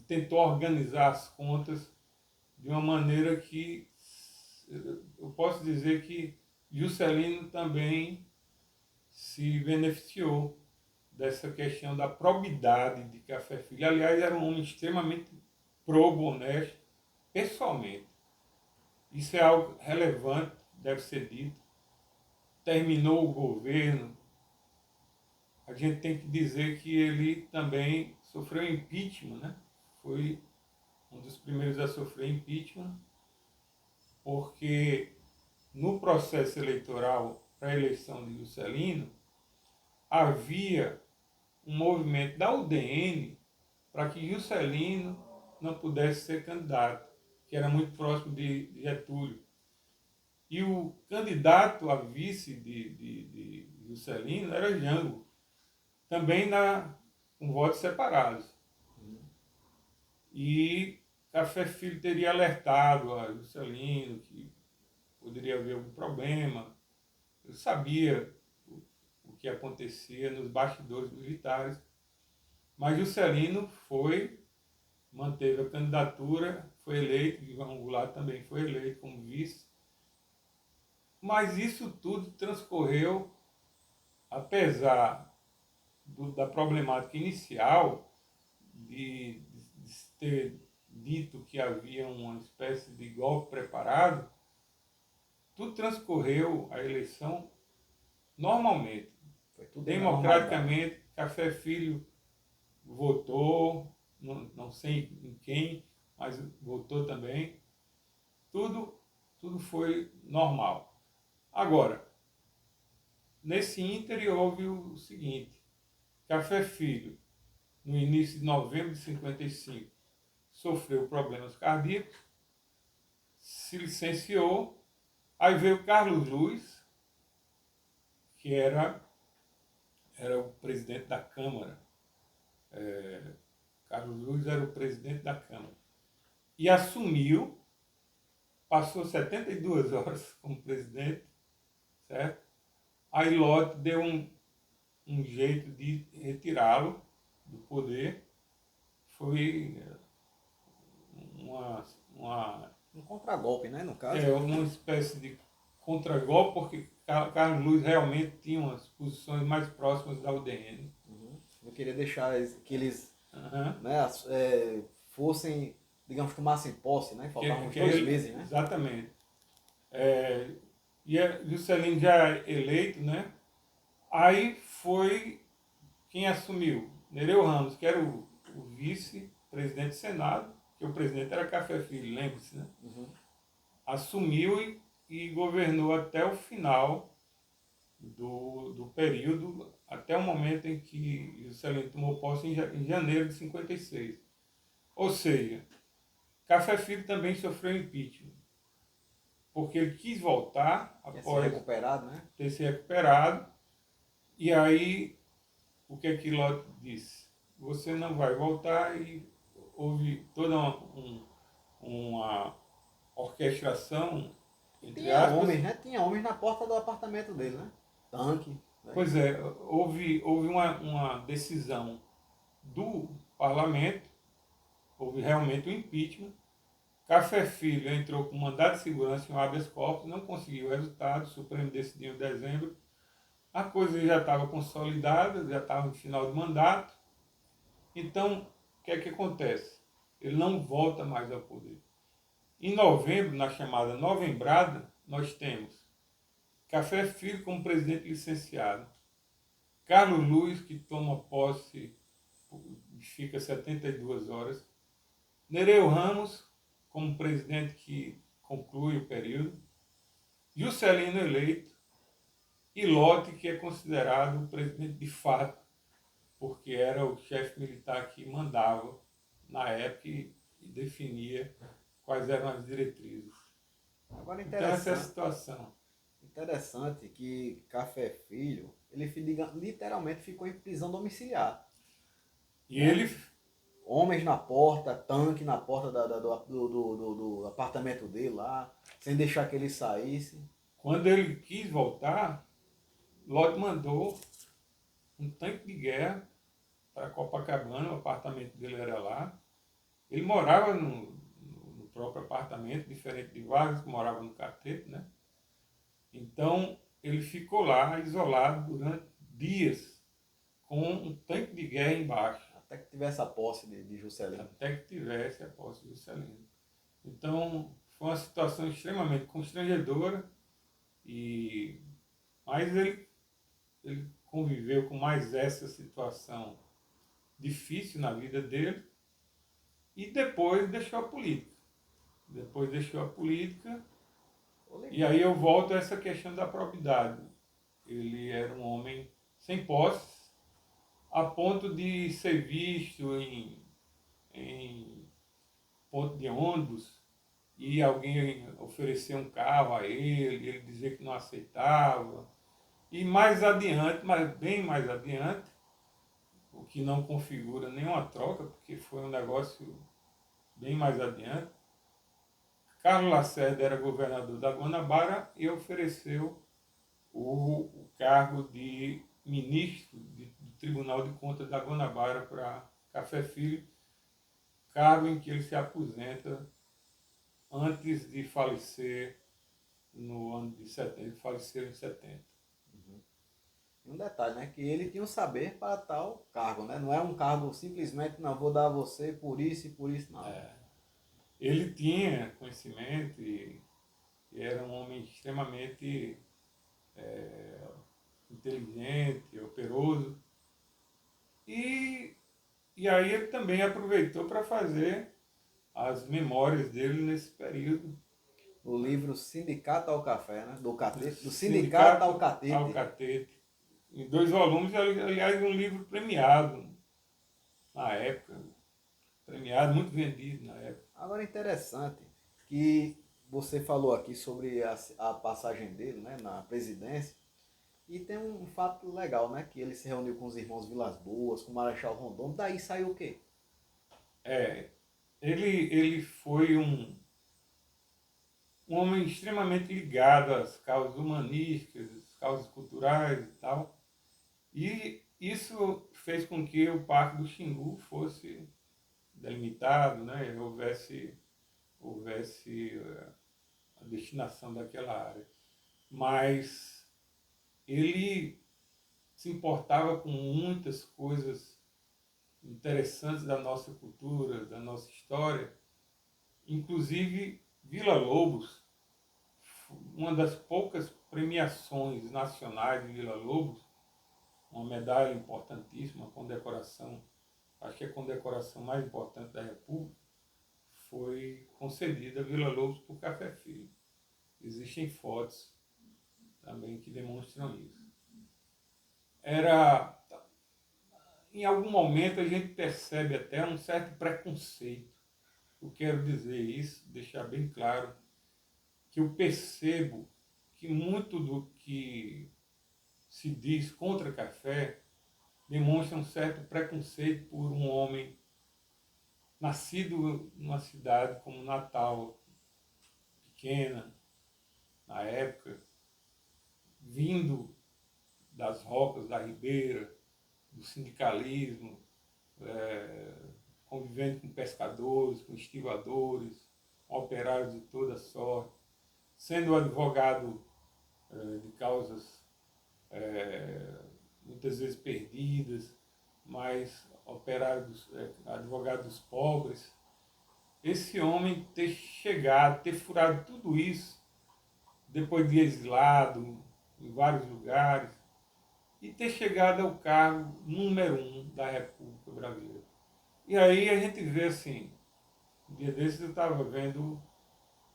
tentou organizar as contas de uma maneira que eu posso dizer que Juscelino também se beneficiou dessa questão da probidade de Café Filho. Aliás, era um homem extremamente probo, honesto, pessoalmente. Isso é algo relevante, deve ser dito. Terminou o governo. A gente tem que dizer que ele também sofreu impeachment, né? Foi um dos primeiros a sofrer impeachment, porque no processo eleitoral para a eleição de Juscelino, havia um movimento da UDN para que Juscelino não pudesse ser candidato, que era muito próximo de Getúlio. E o candidato a vice de Juscelino era Jango, também com votos separados. E Café Filho teria alertado a Juscelino que poderia haver algum problema. Eu sabia o que acontecia nos bastidores militares, mas Juscelino manteve a candidatura, foi eleito, Ivan Goulart também foi eleito como vice. Mas isso tudo transcorreu, apesar da problemática inicial de ter dito que havia uma espécie de golpe preparado, tudo transcorreu a eleição normalmente. Foi tudo democraticamente. Café Filho votou, não sei em quem, mas votou também. Tudo foi normal. Agora, Nesse ínterim houve o seguinte: Café Filho, no início de novembro de 55, sofreu problemas cardíacos, se licenciou, aí veio Carlos Luiz, que era o presidente da Câmara. Carlos Luiz era o presidente da Câmara. E assumiu, passou 72 horas como presidente, certo? Aí Lott deu um jeito de retirá-lo do poder. Foi Um contragolpe, né, no caso. uma espécie de contragolpe, porque Carlos Luiz realmente tinha umas posições mais próximas da UDN. Uhum. Eu queria deixar que eles Uhum. né, fossem, digamos, tomassem posse, né? Faltavam uns 2 meses, né? Exatamente. E Juscelino já eleito, né? Aí foi quem assumiu? Nereu Ramos, que era o vice-presidente do Senado, que o presidente era Café Filho, lembre-se, né? Uhum. Assumiu e governou até o final do período, até o momento em que Juscelino tomou posse em janeiro de 56. Ou seja, Café Filho também sofreu impeachment, porque ele quis voltar após recuperado, né? ter se recuperado, e aí o que é que Lott disse? Você não vai voltar, e houve toda uma orquestração, entre Tinha aspas. homens, né? Tinha homens na porta do apartamento dele, né? Tanque. Né? Pois é, houve uma decisão do parlamento, houve realmente um impeachment. Café Filho entrou com mandado de segurança em um habeas corpus, não conseguiu resultado, o Supremo decidiu em dezembro. A coisa já estava consolidada, já estava no final do mandato. Então, o que é que acontece? Ele não volta mais ao poder. Em novembro, na chamada novembrada, nós temos Café Filho como presidente licenciado, Carlos Luiz, que toma posse, fica 72 horas, Nereu Ramos como presidente que conclui o período, Juscelino eleito e Lott, que é considerado o presidente de fato, porque era o chefe militar que mandava na época e definia quais eram as diretrizes. Agora Então essa é a situação. Interessante que Café Filho, ele literalmente ficou em prisão domiciliar. E ele... Homens na porta, tanque na porta do apartamento dele lá, sem deixar que ele saísse. Quando ele quis voltar, Lott mandou um tanque de guerra para Copacabana, o apartamento dele era lá. Ele morava no próprio apartamento, diferente de Vargas, que morava no Catete, né? Então, ele ficou lá, isolado, durante dias, com um tanque de guerra embaixo. Até que tivesse a posse de Juscelino. Até que tivesse a posse de Juscelino. Então, foi uma situação extremamente constrangedora, mas ele conviveu com mais essa situação difícil na vida dele e depois deixou a política. E aí eu volto a essa questão da probidade. Ele era um homem sem posse, a ponto de ser visto em ponto de ônibus e alguém oferecer um carro a ele dizer que não aceitava. E mais adiante, mas bem mais adiante, o que não configura nenhuma troca, porque foi um negócio bem mais adiante, Carlos Lacerda era governador da Guanabara e ofereceu o cargo de ministro do Tribunal de Contas da Guanabara para Café Filho, cargo em que ele se aposenta antes de falecer no ano de 70. Ele faleceu em 70. Um detalhe, né? Que ele tinha um saber para tal cargo, né? Não é um cargo simplesmente, não, vou dar a você por isso e por isso, não. Ele tinha conhecimento e era um homem extremamente inteligente, operoso. E aí ele também aproveitou para fazer as memórias dele nesse período, O livro Sindicato ao Café, né? Do catete, do Sindicato ao Sindicato Catete. ao Catete. Em 2 volumes, aliás, um livro premiado na época. Premiado, muito vendido na época. Agora, interessante que você falou aqui sobre a passagem dele, né, na presidência. E tem um fato legal, né? Que ele se reuniu com os irmãos Vilas Boas, com o Marechal Rondon. Daí saiu o quê? É, ele foi um homem extremamente ligado às causas humanísticas, às causas culturais e tal. E isso fez com que o Parque do Xingu fosse delimitado, né? Houvesse a destinação daquela área. Mas ele se importava com muitas coisas interessantes da nossa cultura, da nossa história, inclusive Vila Lobos, uma das poucas premiações nacionais de Vila Lobos, uma medalha importantíssima, uma condecoração, acho que é a condecoração mais importante da República, foi concedida a Vila Lobos por Café Filho. Existem fotos também que demonstram isso. Em algum momento a gente percebe até um certo preconceito. Eu quero dizer isso, deixar bem claro, que eu percebo que muito do que se diz contra café demonstra um certo preconceito por um homem nascido numa cidade como Natal, pequena, na época, vindo das rocas da Ribeira, do sindicalismo, convivendo com pescadores, com estivadores, operários de toda sorte, sendo advogado de causas muitas vezes perdidas, mas operários, advogados pobres. Esse homem ter chegado, ter furado tudo isso, depois de exilado em vários lugares, e ter chegado ao cargo número 1 da República Brasileira. E aí a gente vê assim, um dia desses eu estava vendo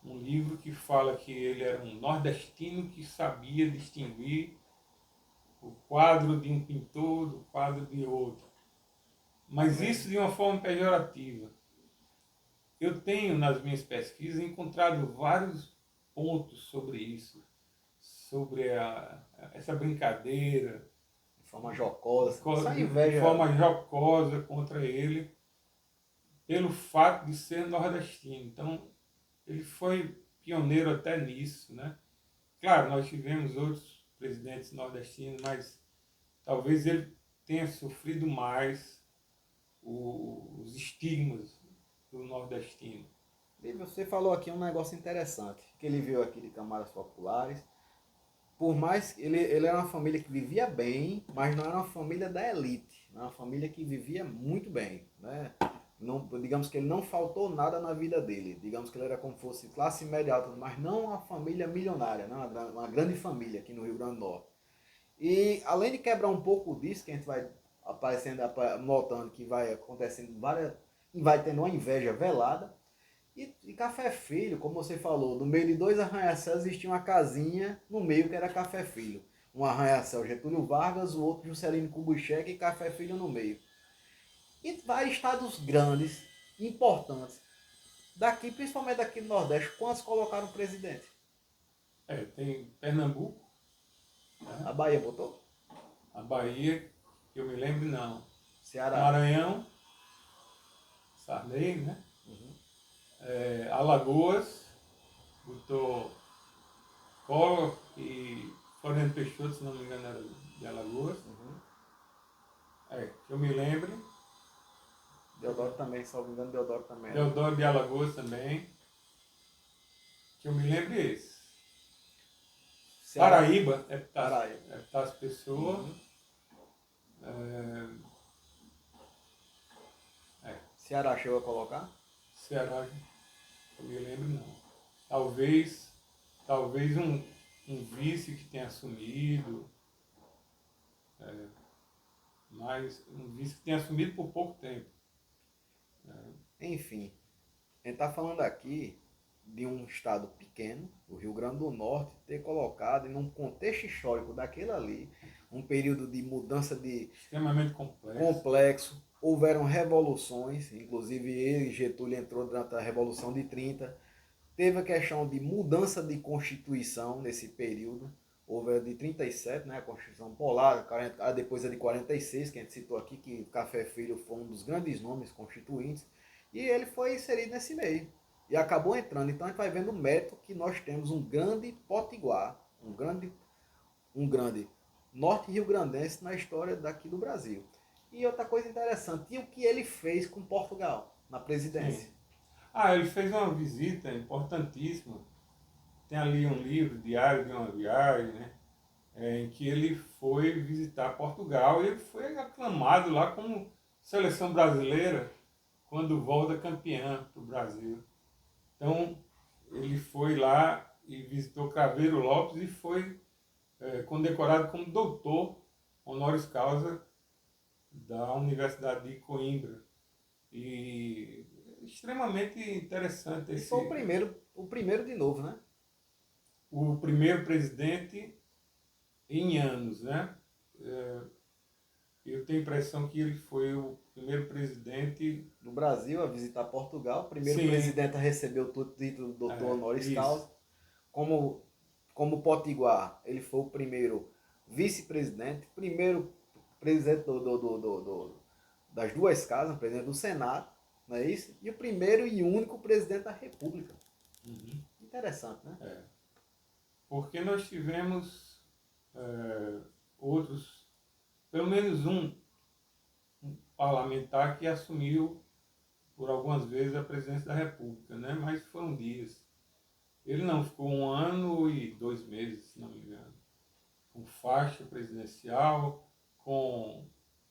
um livro que fala que ele era um nordestino que sabia distinguir o quadro de um pintor do quadro de outro. Mas isso de uma forma pejorativa. Eu tenho, nas minhas pesquisas, encontrado vários pontos sobre isso, sobre essa brincadeira, De forma jocosa. Essa de inveja. forma jocosa contra ele, pelo fato de ser nordestino. Então, ele foi pioneiro até nisso, né? Claro, nós tivemos outros presidentes nordestinos, mas talvez ele tenha sofrido mais os estigmas do nordestino. E você falou aqui um negócio interessante, que ele veio aqui de camadas populares. Por mais que ele era uma família que vivia bem, mas não era uma família da elite, era uma família que vivia muito bem, né? Não, digamos que ele não faltou nada na vida dele, digamos que ele era como se fosse classe média alta, mas não uma família milionária, né? Uma grande família aqui no Rio Grande do Norte. E além de quebrar um pouco disso, que a gente vai aparecendo, notando que vai acontecendo várias, vai tendo uma inveja velada. E Café Filho, como você falou, no meio de dois arranha-céus existia uma casinha no meio que era Café Filho. Um arranha-céu Getúlio Vargas, o outro Juscelino Kubitschek e Café Filho no meio. E vários estados grandes, importantes, daqui, principalmente daqui do Nordeste, quantos colocaram presidente? Tem Pernambuco, A Bahia botou? a Bahia, que eu me lembro, não. Ceará. Maranhão, Sarney, né? Alagoas, botou Collor e Floriano Peixoto, se não me engano, era de Alagoas. Que eu me lembre. Deodoro também, se não me engano, Deodoro também. Deodoro de Alagoas também. Que eu me lembre esse. Ceará. Paraíba, Epitácio Pessoa. Ceará chegou a colocar? Ceará, eu me lembro não. Talvez um vice que tenha assumido, mas um vice que tenha assumido por pouco tempo. Enfim, a gente está falando aqui de um estado pequeno, o Rio Grande do Norte, ter colocado em um contexto histórico daquele ali, um período de mudança de Extremamente complexo. complexo, houveram revoluções, inclusive ele, Getúlio, entrou durante a Revolução de 30, teve a questão de mudança de Constituição nesse período, houve a de 37, né, a Constituição Polar, depois a de 46, que a gente citou aqui, que Café Filho foi um dos grandes nomes constituintes, e ele foi inserido nesse meio, e acabou entrando. Então a gente vai vendo o mérito que nós temos um grande potiguar, um grande norte rio-grandense na história daqui do Brasil. E outra coisa interessante, e o que ele fez com Portugal na presidência? Sim. Ele fez uma visita importantíssima. Tem ali um livro, Diário de uma Viagem, né? Em que ele foi visitar Portugal e ele foi aclamado lá como seleção brasileira quando volta campeã para o Brasil. Então, ele foi lá e visitou Craveiro Lopes e foi condecorado como doutor honoris causa da Universidade de Coimbra. E extremamente interessante E foi o primeiro de novo, né? o primeiro presidente em anos, né? Eu tenho a impressão que ele foi o primeiro presidente Do Brasil a visitar Portugal, o primeiro Sim. presidente a receber o título de doutor honoris isso. causa. Como Potiguar, ele foi o primeiro vice-presidente, primeiro presidente das duas casas, presidente do Senado, não é isso? E o primeiro e único presidente da República. Uhum. Interessante, né? Porque nós tivemos outros, pelo menos um parlamentar que assumiu por algumas vezes a presidência da República, né? Mas foram dias. Ele não ficou 1 ano e 2 meses, se não me engano, com faixa presidencial, com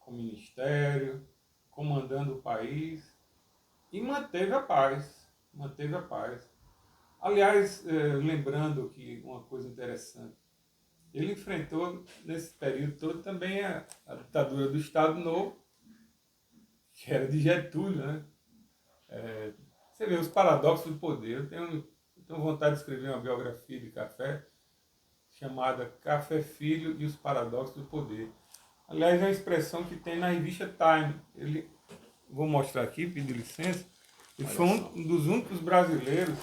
ministério, comandando o país e manteve a paz, Aliás, lembrando que uma coisa interessante, ele enfrentou nesse período todo também a ditadura do Estado Novo, que era de Getúlio, né? Você vê os paradoxos do poder. Eu tenho vontade de escrever uma biografia de Café chamada Café Filho e os Paradoxos do Poder. Aliás, é uma expressão que tem na revista Time. Vou mostrar aqui, pedir licença. Ele foi um dos únicos brasileiros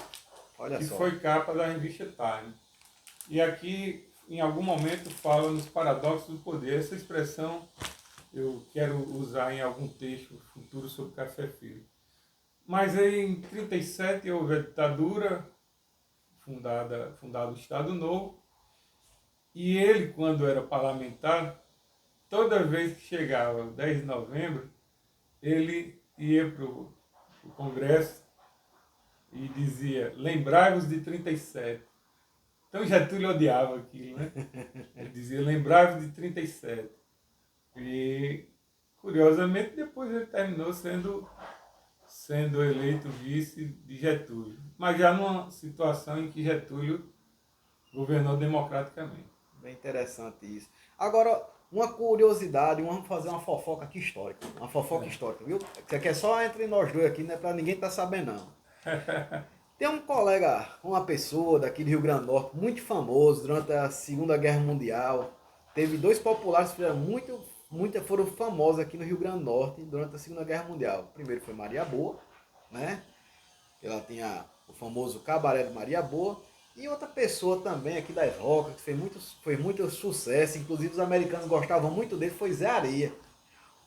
que foi capa da revista Time. E aqui, em algum momento, fala nos paradoxos do poder. Essa expressão eu quero usar em algum texto futuro sobre Café Filho. Mas aí, em 1937, houve a ditadura, fundado o Estado Novo, e ele, quando era parlamentar, toda vez que chegava o 10 de novembro, ele ia para o Congresso e dizia: lembrai-vos de 37. Então Getúlio odiava aquilo, né? Ele dizia: lembrai-vos de 37. E, curiosamente, depois ele terminou sendo eleito vice de Getúlio, mas já numa situação em que Getúlio governou democraticamente. Bem interessante isso. Agora, uma curiosidade, vamos fazer uma fofoca aqui histórica. Uma fofoca histórica, viu? Isso aqui é só entre nós dois aqui, não é pra ninguém tá sabendo, não. Tem um colega, uma pessoa daqui do Rio Grande do Norte, muito famoso durante a Segunda Guerra Mundial. Teve dois populares que foram famosos aqui no Rio Grande do Norte durante a Segunda Guerra Mundial. O primeiro foi Maria Boa, né? Ela tinha o famoso Cabaré de Maria Boa. E outra pessoa também aqui das Rocas, que fez muito sucesso, inclusive os americanos gostavam muito dele, foi Zé Areia.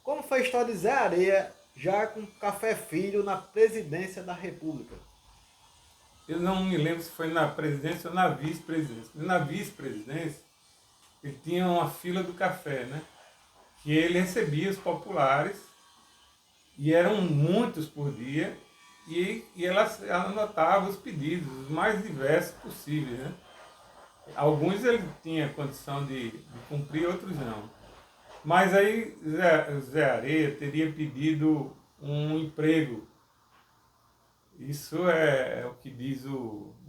Como foi a história de Zé Areia, já com Café Filho na presidência da República? Eu não me lembro se foi na presidência ou na vice-presidência. Na vice-presidência, ele tinha uma fila do café, né? Que ele recebia os populares, e eram muitos por dia, e ela anotava os pedidos, os mais diversos possíveis, né? Alguns ele tinha condição de cumprir, outros não. Mas aí Zé Areia teria pedido um emprego. Isso é o que diz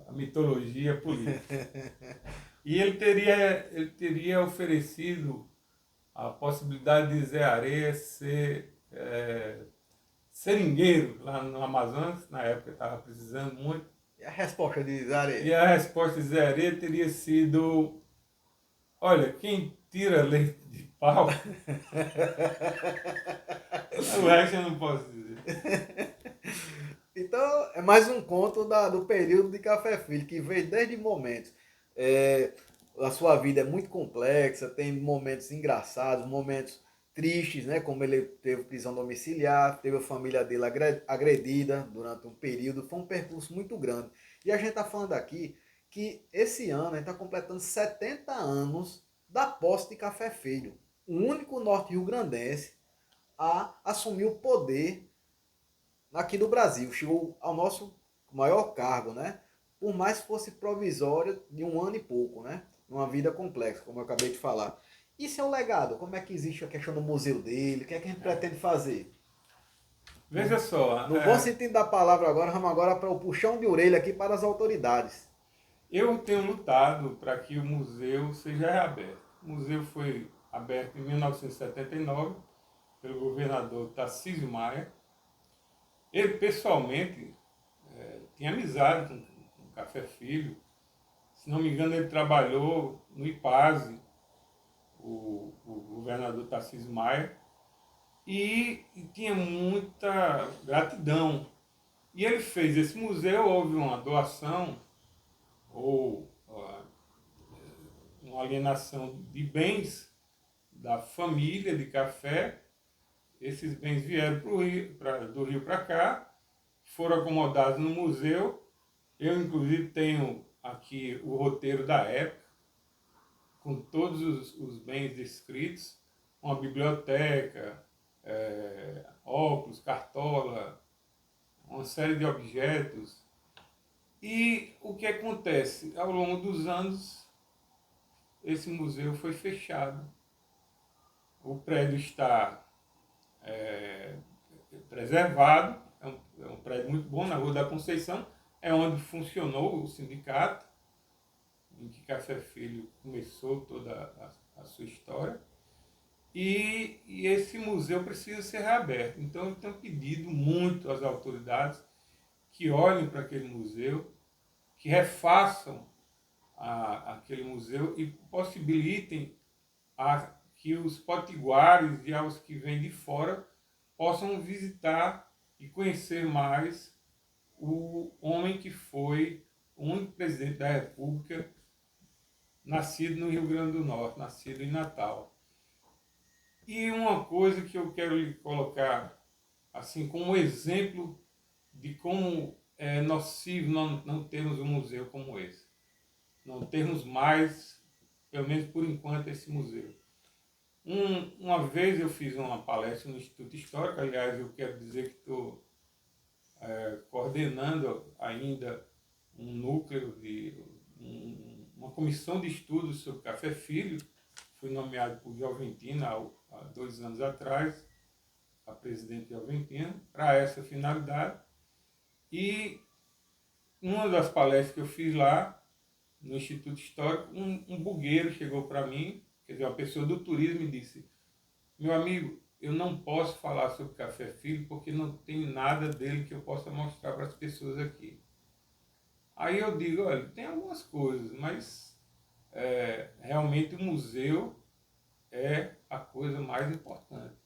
a mitologia política. E ele teria oferecido a possibilidade de Zé Areia ser seringueiro lá no Amazonas, na época estava precisando muito. a resposta de E Zare? a resposta de Zé Areia teria sido: olha, quem tira leite de pau, o resto eu não posso dizer. Então, é mais um conto do período de Café Filho, que veio desde momentos. A sua vida é muito complexa, tem momentos engraçados, momentos tristes, né? Como ele teve prisão domiciliar, teve a família dele agredida durante um período. Foi um percurso muito grande. E a gente está falando aqui que esse ano a gente está completando 70 anos da posse de Café Filho. O único norte rio-grandense a assumir o poder aqui do Brasil, chegou ao nosso maior cargo, né? Por mais que fosse provisório de um ano e pouco, né? Uma vida complexa, como eu acabei de falar. E seu legado? Como é que existe a questão do museu dele? O que é que a gente pretende fazer? Veja só, No bom sentido da palavra agora, vamos agora para o puxão de orelha aqui para as autoridades. eu tenho lutado para que o museu seja reaberto. O museu foi aberto em 1979 pelo governador Tarcísio Maia. Ele pessoalmente tinha amizade com o Café Filho. Se não me engano, ele trabalhou no IPASE, o governador Tarcísio Maia, e tinha muita gratidão. E ele fez esse museu, houve uma doação ou uma alienação de bens da família de Café. Esses bens vieram do Rio para cá, foram acomodados no museu. Eu, inclusive, tenho aqui o roteiro da época, com todos os bens descritos, uma biblioteca, óculos, cartola, uma série de objetos. E o que acontece? Ao longo dos anos, esse museu foi fechado. O prédio está preservado, é um prédio muito bom na Rua da Conceição, é onde funcionou o sindicato, em que Café Filho começou toda a sua história. E esse museu precisa ser reaberto. Então eu tenho pedido muito às autoridades que olhem para aquele museu, que refaçam aquele museu e possibilitem que os potiguares e aos que vêm de fora possam visitar e conhecer mais o homem que foi o único presidente da República nascido no Rio Grande do Norte, nascido em Natal. E uma coisa que eu quero lhe colocar assim como exemplo de como é nocivo não termos um museu como esse. Não termos mais, pelo menos por enquanto, esse museu. Uma vez eu fiz uma palestra no Instituto Histórico, aliás, eu quero dizer que estou coordenando ainda um núcleo uma comissão de estudos sobre Café Filho. Fui nomeado por Joventina há 2 anos atrás, a presidente Joventina, para essa finalidade. E uma das palestras que eu fiz lá, no Instituto Histórico, um bugueiro chegou para mim, quer dizer, uma pessoa do turismo, e disse: meu amigo, eu não posso falar sobre Café Filho porque não tem nada dele que eu possa mostrar para as pessoas aqui. Aí eu digo: olha, tem algumas coisas, mas realmente o museu é a coisa mais importante.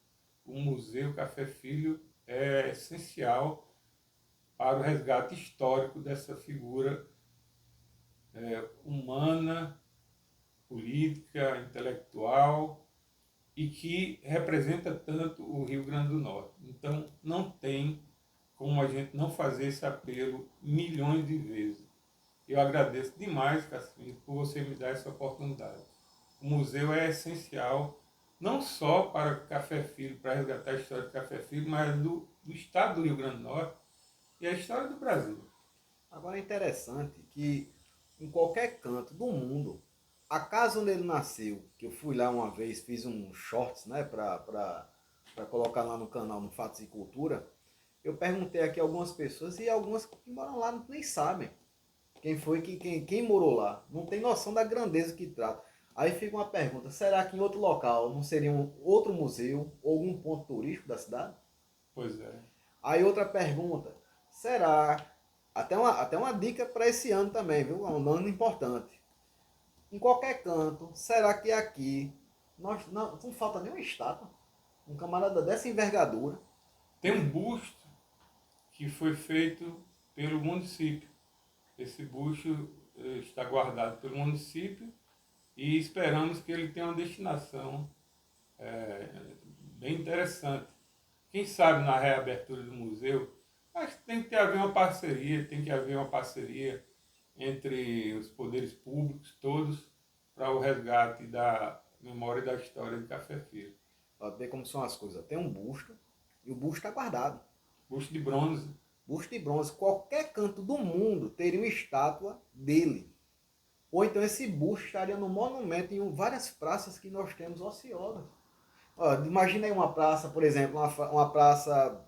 O Museu Café Filho é essencial para o resgate histórico dessa figura humana, política, intelectual e que representa tanto o Rio Grande do Norte. Então, não tem como a gente não fazer esse apelo milhões de vezes. Eu agradeço demais, Cassim, por você me dar essa oportunidade. O museu é essencial, não só para Café Filho, para resgatar a história de Café Filho, mas do estado do Rio Grande do Norte e a história do Brasil. Agora é interessante que em qualquer canto do mundo, a casa onde ele nasceu, que eu fui lá uma vez, fiz um shorts, né, para colocar lá no canal, no Fatos e Cultura, eu perguntei aqui a algumas pessoas e algumas que moram lá nem sabem quem foi, quem morou lá. Não tem noção da grandeza que trata. Aí fica uma pergunta, será que em outro local não seria outro museu ou algum ponto turístico da cidade? Pois é. Aí outra pergunta, será Até uma dica para esse ano também, viu? É um ano importante. Em qualquer canto, será que aqui nós não falta nenhuma estátua? Um camarada dessa envergadura. Tem um busto que foi feito pelo município. Esse busto está guardado pelo município e esperamos que ele tenha uma destinação bem interessante. Quem sabe na reabertura do museu, acho que tem que haver uma parceria, tem que haver uma parceria entre os poderes públicos todos para o resgate da memória e da história de Café Filho. Para ver como são as coisas. Tem um busto e o busto está guardado. Busto de bronze. Busto de bronze. Qualquer canto do mundo teria uma estátua dele. Ou então esse busto estaria no monumento em várias praças que nós temos ociosas. Imagina aí uma praça, por exemplo, uma praça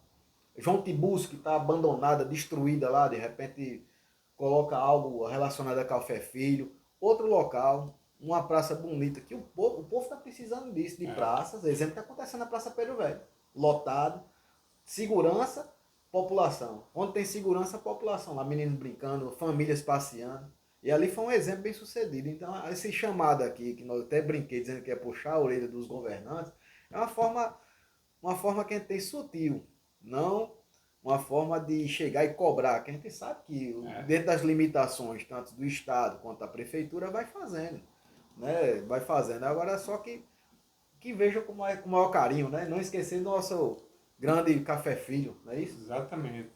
João Tiburcio, que está abandonada, destruída lá, de repente coloca algo relacionado a Café Filho. Outro local, uma praça bonita, que o povo está precisando disso, de praças. Exemplo que está acontecendo na Praça Pedro Velho. Lotado, segurança, população. Onde tem segurança, população. Lá meninos brincando, famílias passeando. E ali foi um exemplo bem sucedido. Então, esse chamado aqui, que nós até brinquei dizendo que é puxar a orelha dos governantes, é uma forma que a gente tem sutil, não uma forma de chegar e cobrar, que a gente sabe que dentro das limitações, tanto do Estado quanto da Prefeitura, vai fazendo. Né? Vai fazendo. Agora é só que veja com o maior carinho, né? Não esquecer do nosso grande Café Filho, não é isso? Exatamente.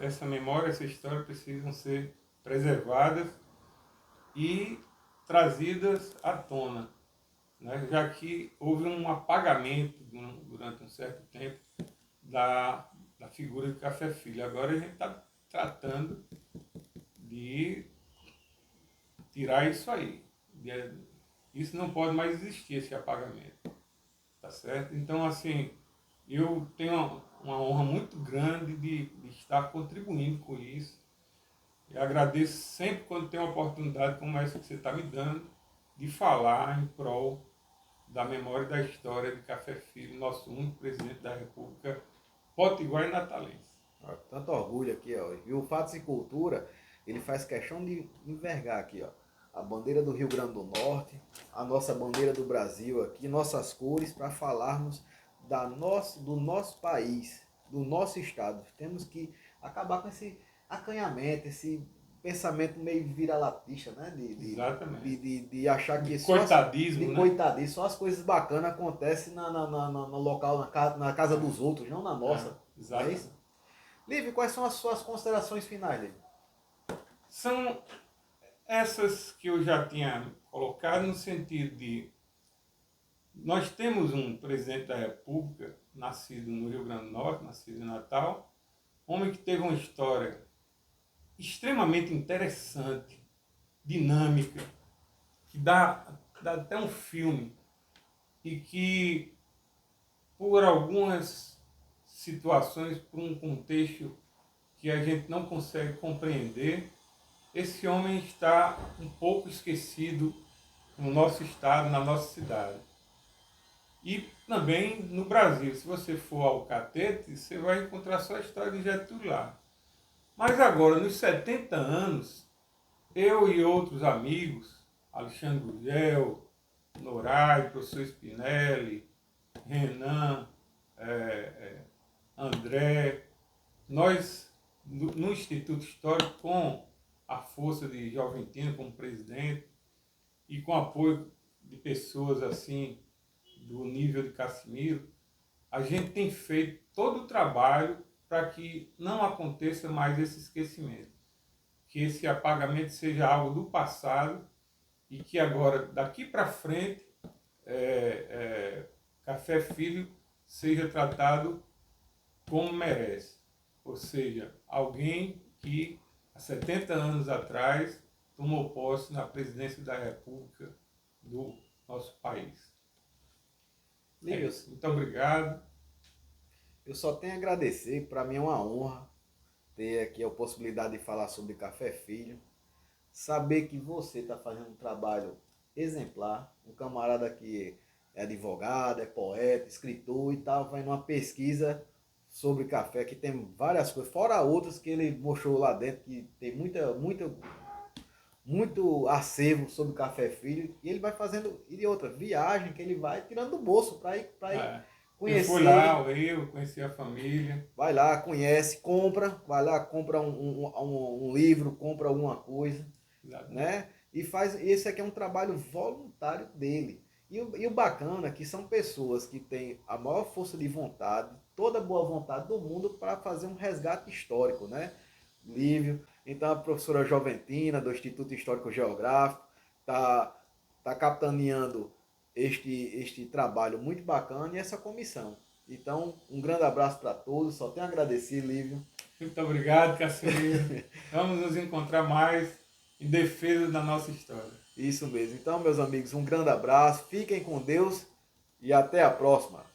Essa memória, essa história precisam ser preservadas e trazidas à tona, né? Já que houve um apagamento durante um certo tempo da figura de Café Filho. Agora a gente está tratando de tirar isso aí. Isso não pode mais existir, esse apagamento. Tá certo? Então, assim, eu tenho uma honra muito grande de estar contribuindo com isso. Eu agradeço sempre quando tem uma oportunidade como essa que você está me dando de falar em prol da memória e da história de Café Filho, nosso único presidente da República Potiguar e Natalense. Tanto orgulho aqui, ó. E o Fatos e Cultura, ele faz questão de envergar aqui, ó, a bandeira do Rio Grande do Norte, a nossa bandeira do Brasil aqui, nossas cores, para falarmos do nosso país, do nosso estado. Temos que acabar com esse acanhamento, esse pensamento meio vira-latista, né? Exatamente. De achar que coitadismo, de né? coitadismo, só as coisas bacanas acontecem no local, na casa dos outros, não na nossa. Não é isso? Lívio, quais são as suas considerações finais, Lívio? São essas que eu já tinha colocado no sentido de nós temos um presidente da República, nascido no Rio Grande do Norte, nascido em Natal, homem que teve uma história extremamente interessante, dinâmica, que dá até um filme, e que por algumas situações, por um contexto que a gente não consegue compreender, esse homem está um pouco esquecido no nosso estado, na nossa cidade. E também no Brasil. Se você for ao Catete, você vai encontrar só a história de Getúlio lá. Mas agora, nos 70 anos, eu e outros amigos, Alexandre Gugel, Norai, professor Spinelli, Renan, André, nós, no Instituto Histórico, com a força de Joventino como presidente e com apoio de pessoas assim, do nível de Cassimiro, a gente tem feito todo o trabalho para que não aconteça mais esse esquecimento. Que esse apagamento seja algo do passado e que agora, daqui para frente, Café Filho seja tratado como merece. Ou seja, alguém que há 70 anos atrás tomou posse na presidência da República do nosso país. Lívio, Muito obrigado. eu só tenho a agradecer, para mim é uma honra ter aqui a possibilidade de falar sobre Café Filho, saber que você está fazendo um trabalho exemplar, um camarada que é advogado, é poeta, escritor e tal, vai numa pesquisa sobre café, que tem várias coisas, fora outras que ele mostrou lá dentro, que tem muito acervo sobre café filho, e ele vai fazendo, e de outra, viagem que ele vai tirando do bolso para ir É. Eu fui lá conhecer. ao Rio, conheci a família. Vai lá, conhece, compra, vai lá, compra um livro, compra alguma coisa, Exatamente. né? E faz, esse aqui é um trabalho voluntário dele. E o bacana é que são pessoas que têm a maior força de vontade, toda a boa vontade do mundo para fazer um resgate histórico, né? Lívio, então a professora Joventina, do Instituto Histórico Geográfico, tá capitaneando este trabalho muito bacana e essa comissão. Então, um grande abraço para todos, só tenho a agradecer, Lívio. Muito obrigado, Cassimiro. Vamos nos encontrar mais em defesa da nossa história. Isso mesmo. Então, meus amigos, um grande abraço, fiquem com Deus e até a próxima.